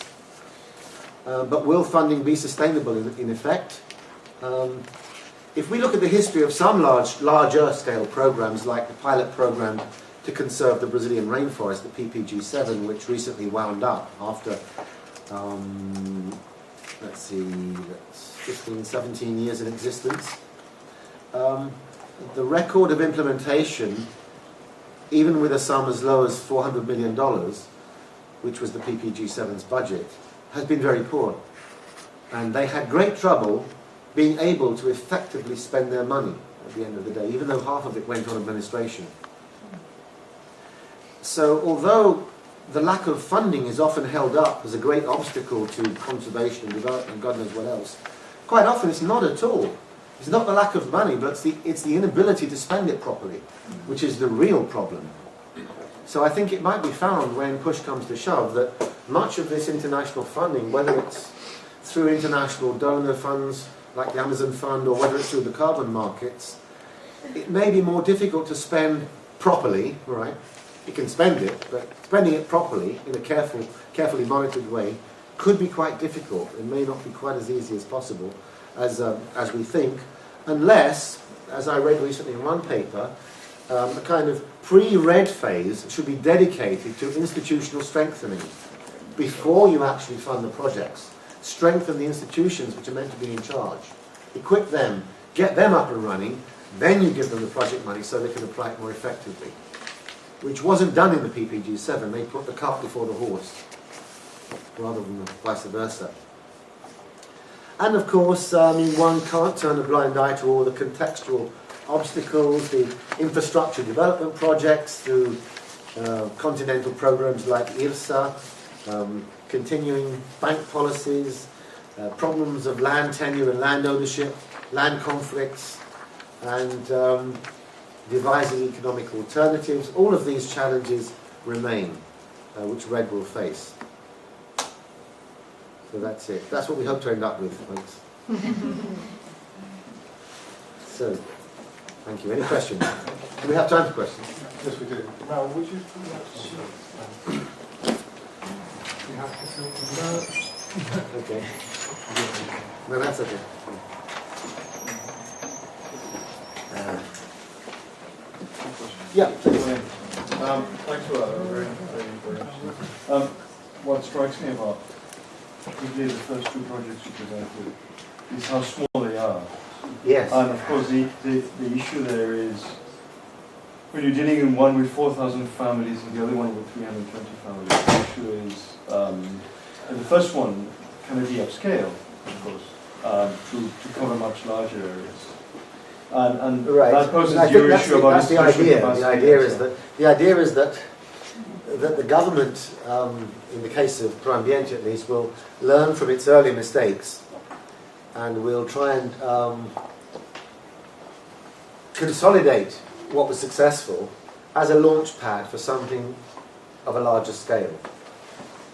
But will funding be sustainable in effect? if we look at the history of some larger scale programs, like the pilot program to conserve the Brazilian rainforest, the PPG-7, which recently wound up after, let's see, that's 15, 17 years in existence. The record of implementation, even with a sum as low as $400 million, which was the PPG-7's budget, has been very poor. And they had great trouble being able to effectively spend their money at the end of the day, even though half of it went on administration. So although the lack of funding is often held up as a great obstacle to conservation and development and God knows what else, quite often it's not at all. It's not the lack of money, but it's the inability to spend it properly, which is the real problem. So I think it might be found, when push comes to shove, that much of this international funding, whether it's through international donor funds like the Amazon Fund, or whether it's through the carbon markets, it may be more difficult to spend properly, right? You can spend it, but spending it properly in a carefully monitored way could be quite difficult. It may not be quite as easy as possible as we think, unless, as I read recently in one paper, a kind of pre-red phase should be dedicated to institutional strengthening before you actually fund the projects. Strengthen the institutions which are meant to be in charge. Equip them, get them up and running, then you give them the project money so they can apply it more effectively. Which wasn't done in the PPG-7. They put the cart before the horse, rather than vice versa. And of course, one can't turn a blind eye to all the contextual obstacles, the infrastructure development projects through continental programs like IRSA, continuing bank policies, problems of land tenure and land ownership, land conflicts, and devising economic alternatives. All of these challenges remain, which RED will face. So that's it. That's what we hope to end up with, folks. So, thank you. Any questions? Do we have time for questions? Yes, we do. Now, would you pull that sheet? You have to fill it. Okay. No, that's okay. Yeah, please. Thanks for that. Very, very interesting. What strikes me about particularly the first two projects you presented is how small they are. Yes. And of course, the issue there is when you're dealing in one with 4,000 families and the other one with 320 families. The issue is, and the first one can it be upscale, of course, to cover much larger areas. And right. that poses I your think issue about that's the idea. capacity. The idea is that the government, in the case of Pro Ambiente at least, will learn from its early mistakes and will try and consolidate what was successful as a launch pad for something of a larger scale.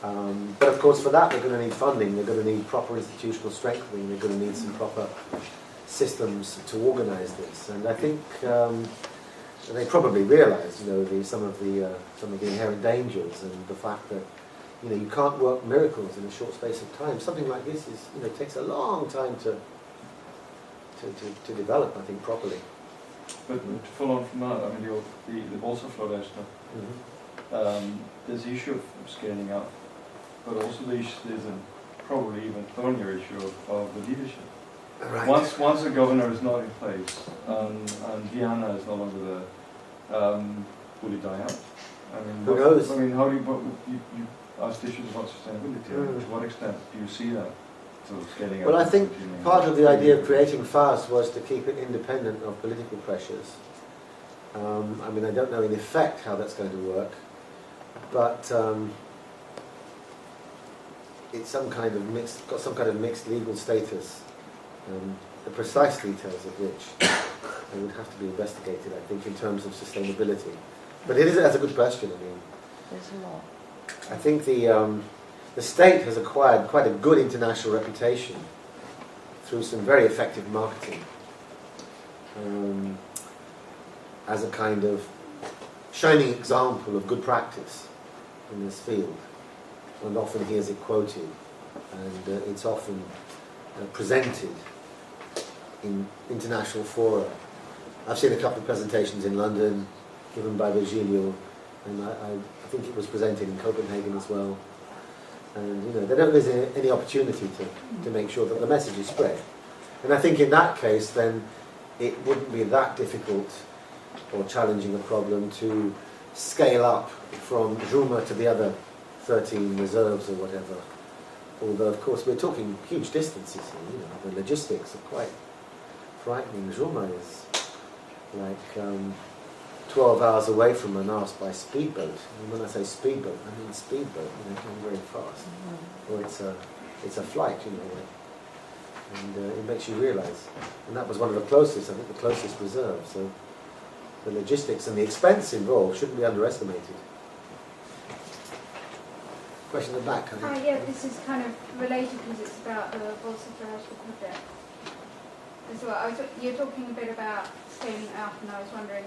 But of course, for that, they're going to need funding. They're going to need proper institutional strengthening. They're going to need some proper systems to organise this. And I think they probably realise, some of the inherent dangers and the fact that you can't work miracles in a short space of time. Something like this is takes a long time to develop, I think, properly. But to follow on from that, I mean, the Bolsa Floresta, there's the issue of scaling up, but also there's probably even thornier issue of the leadership. Right. Once the governor is not in place and Viana is no longer there, will it die out? I mean, who knows? I mean, how do you asked issues about sustainability? To what extent do you see that sort of scaling up? Well, I think part of the idea of creating FAST was to keep it independent of political pressures. I mean, I don't know in effect how that's going to work, but it's got some kind of mixed legal status. The precise details of which would have to be investigated, I think, in terms of sustainability. But that's a good question. I mean, There's a lot. I think the state has acquired quite a good international reputation through some very effective marketing as a kind of shining example of good practice in this field. And often hears it quoted, and it's often presented in international fora. I've seen a couple of presentations in London given by Virgilio, and I think it was presented in Copenhagen as well. And you know, there never is any opportunity to make sure that the message is spread. And I think in that case, then it wouldn't be that difficult or challenging a problem to scale up from Juma to the other 13 reserves or whatever. Although, of course, we're talking huge distances here. You know, the logistics are quite frightening. Juma is like 12 hours away from Manas by speedboat. And when I say speedboat, I mean speedboat. You know, going very fast. Or it's a flight, you know. And it makes you realise. And that was one of the closest, I think, the closest reserve. So the logistics and the expense involved shouldn't be underestimated. Question at the back. Hi, yeah, this is kind of related because it's about the Bolsa Terrestre project as well. You're talking a bit about scaling it up, and I was wondering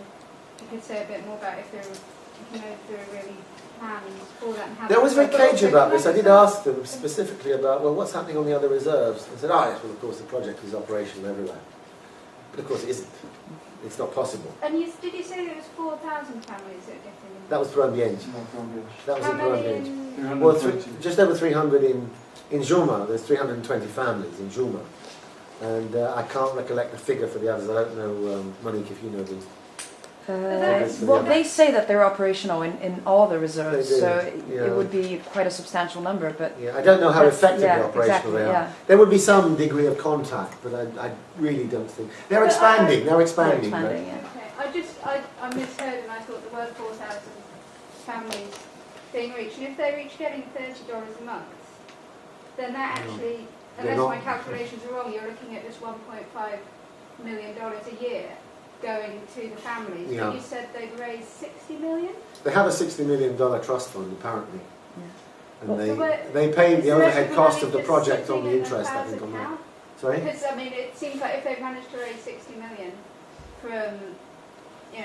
if you could say a bit more about if there are really plans for that. And how They always very but cagey also about this. I did connect ask them specifically about, well, what's happening on the other reserves? They said, yes, well, of course, the project is operational everywhere. But of course it isn't. It's not possible. And did you say there was 4,000 families that are getting in? That was for ambient. That was How in many ambient. in... Well, just over 300 in Juma. There's 320 families in Juma. And I can't recollect the figure for the others. I don't know, Monique, if you know the... Well, they say that they're operational in all the reserves, They do, so yeah. it would be quite a substantial number. But Yeah, I don't know how That's- effectively yeah, operational exactly, they are. yeah. There would be some degree of contact, but I really don't think... They're expanding, they're expanding. they're but- expanding, yeah. Okay, I misheard and I thought there were 4,000 families being reached. And if they reach getting $30 a month, then that actually, They're unless not- my calculations are wrong, you're looking at just $1.5 million a year going to the families. Yeah. But you said they'd raised 60 million? They have a $60 million trust fund, apparently. Yeah. And So they pay the is overhead the cost money of the just project on sitting the in a interest, I FAS think, on that. account? Sorry? Because, I mean, it seems like if they've managed to raise 60 million from,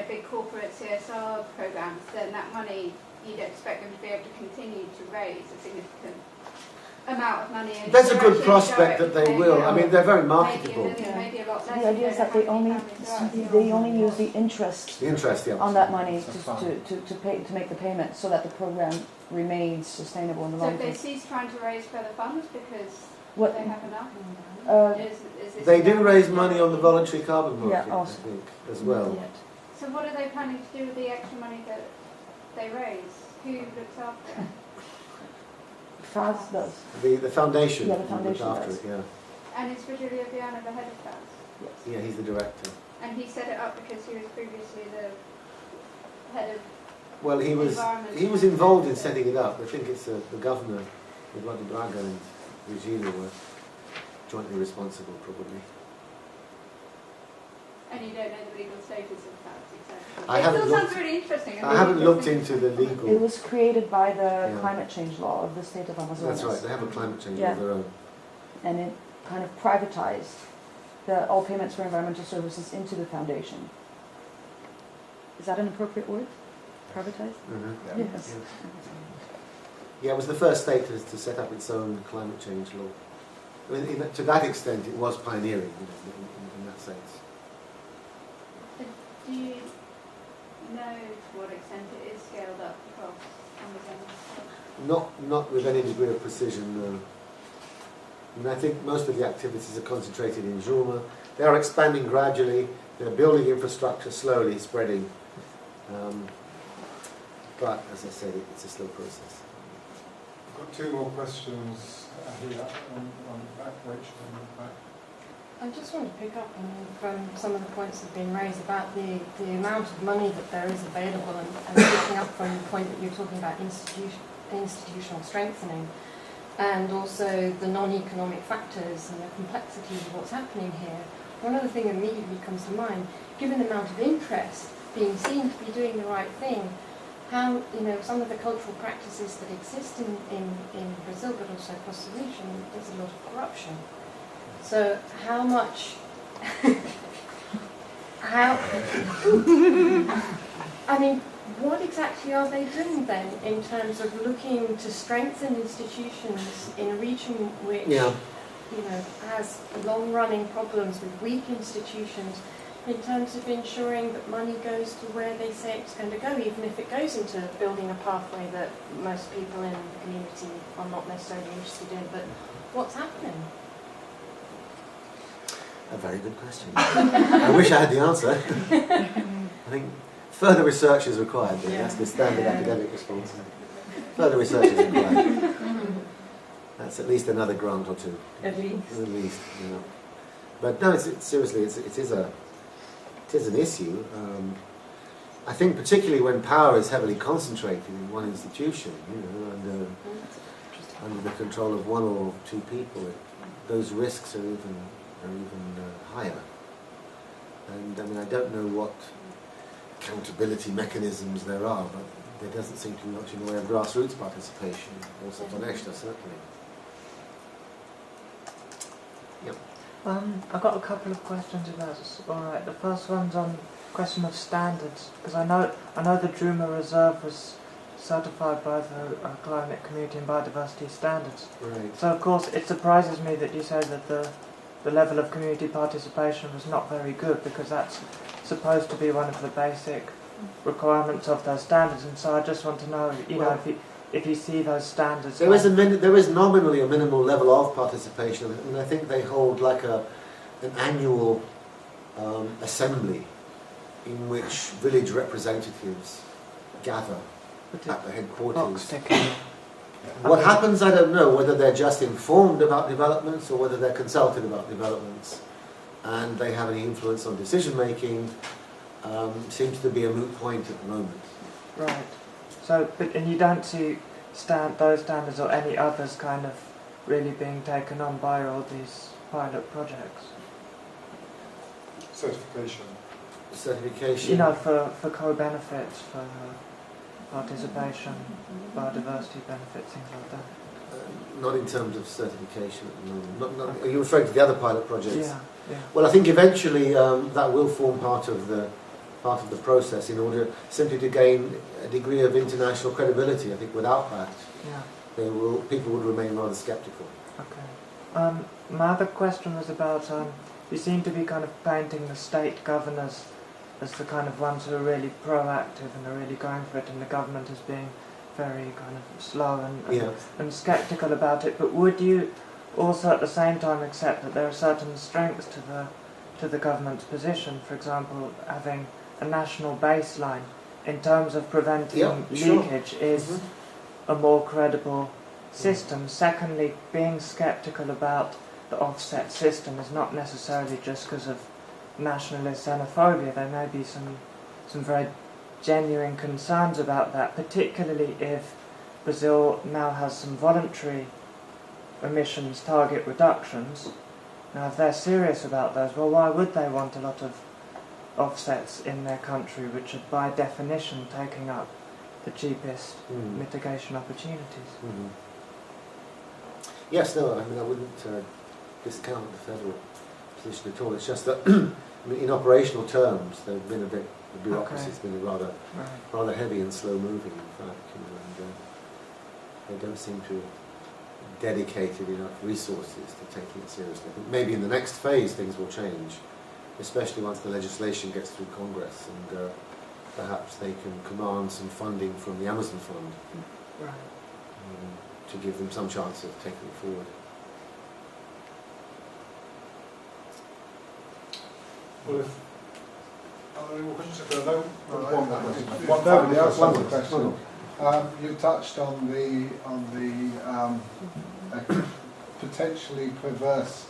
big corporate CSR programs, then that money, you'd expect them to be able to continue to raise a significant amount of money. And There's a they're good actually prospect that indirectly they will. paying I mean, out they're very maybe a marketable. million, maybe a lot less. The idea is that they only use the interest The interest, yeah. on that money That's fine. to make the payment, so that the program remains sustainable in the So long if they term. cease trying to raise further funds because What? they have enough, Uh, is this They do enough? raise money on the voluntary carbon market, Yeah, I also. think, as well. Not yet. So what are they planning to do with the extra money that they raise? Who looks after it? FAS does. The foundation Yeah, the looked foundation after does. it, yeah. And is Virgilio Viana the head of FAS? Yes. Yeah, he's the director. And he set it up because he was previously the head of Well, he was involved in setting it up. I think it's the governor, Eduardo Braga and Virgilio were jointly responsible, probably. And you don't know the legal status of FAS exactly. I It haven't still looked- sounds really interesting. I haven't looked into the It legal... was created by the Yeah. climate change law of the state of Amazonas. That's right, they have a climate change Yeah. of their own. And it kind of privatized all payments for environmental services into the foundation. Is that an appropriate word? Privatized? Mhm. Yes. Yeah, it was the first state to set up its own climate change law. I mean, to that extent, it was pioneering in that sense. Do you know to what extent it is scaled up across Amazon? Not with any degree of precision, no. I mean, I think most of the activities are concentrated in Juma. They are expanding gradually. They're building infrastructure slowly, spreading. But as I said, it's a slow process. I've got two more questions here on the back, Rachel, on the back. I just want to pick up on from some of the points that have been raised about the amount of money that there is available, and picking up from the point that you're talking about institutional strengthening, and also the non-economic factors and the complexities of what's happening here. One other thing immediately comes to mind, given the amount of interest being seen to be doing the right thing, how, some of the cultural practices that exist in Brazil, but also across the region, there's a lot of corruption. So how much, what exactly are they doing then in terms of looking to strengthen institutions in a region which has long-running problems with weak institutions in terms of ensuring that money goes to where they say it's going to go, even if it goes into building a pathway that most people in the community are not necessarily interested in. But what's happening? A very good question. I wish I had the answer. I think further research is required. That's the standard academic response. Further research is required. That's at least another grant or two. At least. You know. But no, seriously, it is an issue. I think particularly when power is heavily concentrated in one institution, under the control of one or two people, those risks are even higher. And I mean, I don't know what accountability mechanisms there are, but there doesn't seem to be much in the way of grassroots participation, also for Neshta, certainly. Yep. I've got a couple of questions if that's all right. The first one's on question of standards, because I know the Druma Reserve was certified by the Climate Community and Biodiversity Standards. Right. So of course it surprises me that you say that the level of community participation was not very good, because that's supposed to be one of the basic requirements of those standards. And so I just want to know, if you see those standards. There is nominally a minimal level of participation, and I think they hold like an annual assembly in which village representatives gather at the headquarters. What happens, I don't know, whether they're just informed about developments or whether they're consulted about developments and they have any influence on decision making, seems to be a moot point at the moment. Right. So, and you don't see those standards or any others kind of really being taken on by all these pilot projects? Certification. Certification. You know, for co-benefits, for participation, biodiversity benefits, things like that. Not in terms of certification at the moment. Are you referring to the other pilot projects? Yeah. Well, I think eventually that will form part of the process in order simply to gain a degree of international credibility. I think without that, people would remain rather sceptical. Okay. My other question was about, you seem to be kind of painting the state governors as the kind of ones who are really proactive and are really going for it, and the government as being very kind of slow and sceptical about it. But would you also at the same time accept that there are certain strengths to the government's position? For example, having a national baseline in terms of preventing leakage is a more credible system. Secondly, being sceptical about the offset system is not necessarily just because of nationalist xenophobia. There may be some very genuine concerns about that, particularly if Brazil now has some voluntary emissions target reductions. Now, if they're serious about those, well, why would they want a lot of offsets in their country, which are by definition taking up the cheapest mitigation opportunities? Yes, no, I mean, I wouldn't discount the federal position at all. It's just that in operational terms, the bureaucracy's been rather heavy and slow moving, in fact, and they don't seem to have dedicated enough resources to taking it seriously. I think maybe in the next phase things will change, especially once the legislation gets through Congress, and perhaps they can command some funding from the Amazon Fund to give them some chance of taking it forward. Well, are there any more questions? One more question. You touched on the potentially perverse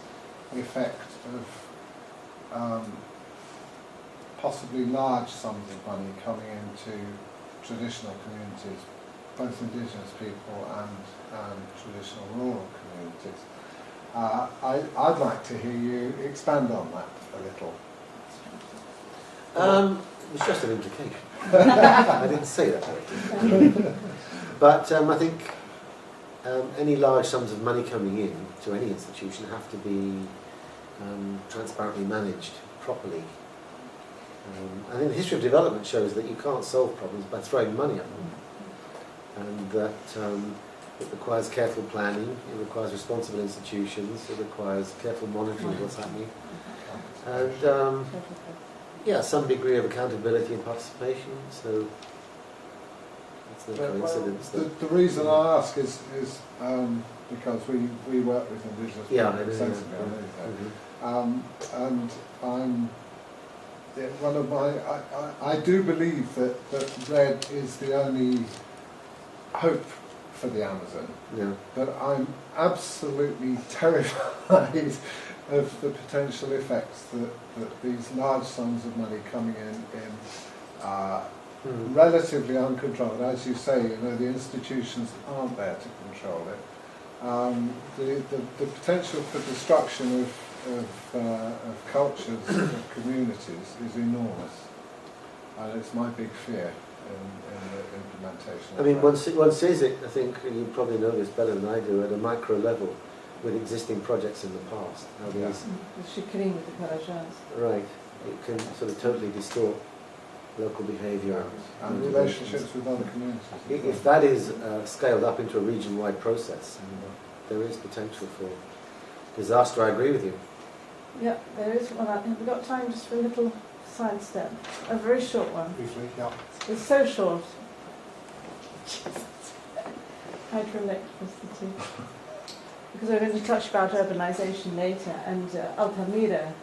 effect of possibly large sums of money coming into traditional communities, both indigenous people and traditional rural communities. I'd like to hear you expand on that a little. It's just an implication. I didn't say that directly. But I think any large sums of money coming in to any institution have to be transparently managed properly. I think the history of development shows that you can't solve problems by throwing money at them, and that It requires careful planning, it requires responsible institutions, it requires careful monitoring of what's happening, and yeah, some degree of accountability and participation, so it's no coincidence. The reason I ask is because we work with Indigenous people extensively. And one of my, I do believe that RED is the only hope for the Amazon, but I'm absolutely terrified of the potential effects that these large sums of money coming in relatively uncontrolled. As you say, the institutions aren't there to control it. The potential for destruction of cultures, of communities, is enormous, and it's my big fear in the implementation. I mean, one sees it, I think, and you probably know this better than I do, at a micro level with existing projects in the past. How these, the chicanerie with the Karajas. right, it can sort of totally distort local behaviour. And relationships with other communities. If that is scaled up into a region-wide process, there is potential for disaster. I agree with you. Yeah, there is one. We've got time just for a little side step. A very short one. Briefly, yeah. It's so short. Hydroelectricity. Because we're going to touch about urbanisation later, and Altamira,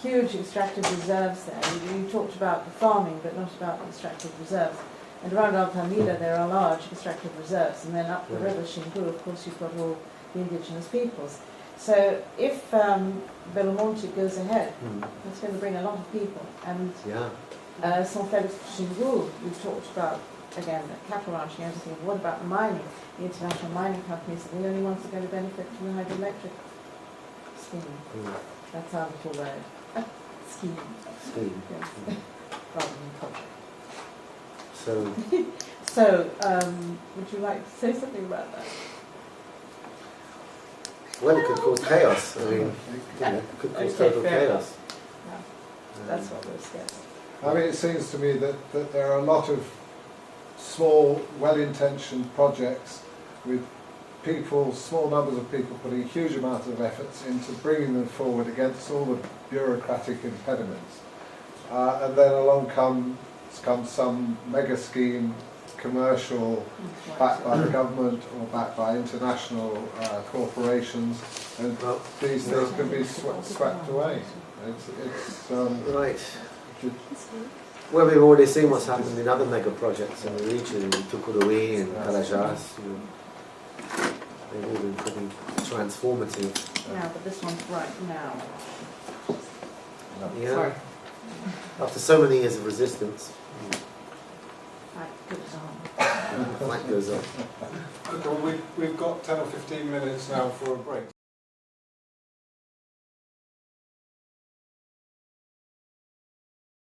huge extractive reserves there. You talked about the farming, but not about the extractive reserves. And around Altamira there are large extractive reserves, and then up the river Xingu, of course, you've got all the indigenous peoples. So if Belmonte goes ahead, that's going to bring a lot of people. And San Felix Xingu, we've talked about, again, cattle ranching, everything. What about the mining? The international mining companies are the only ones that are going to benefit from the hydroelectric scheme. That's our little word. Scheme. Yes. Rather than culture. So, would you like to say something about that? Well, it could cause chaos. I mean, it could cause total chaos. That's what we're scared of. I mean, it seems to me that there are a lot of small, well-intentioned projects with people, small numbers of people putting huge amounts of efforts into bringing them forward against all the bureaucratic impediments. And then along comes some mega scheme, commercial, backed by the government or backed by international corporations, and these things can be swept away. It's right. Well, we've already seen what's happened in other mega projects in the region, in Tucuruí and Carajás. They've all been pretty transformative. Yeah, but this one's right now. Yeah. Sorry. After so many years of resistance, Fight goes on. fight goes on. Okay, well, we've got 10 or 15 minutes now for a break.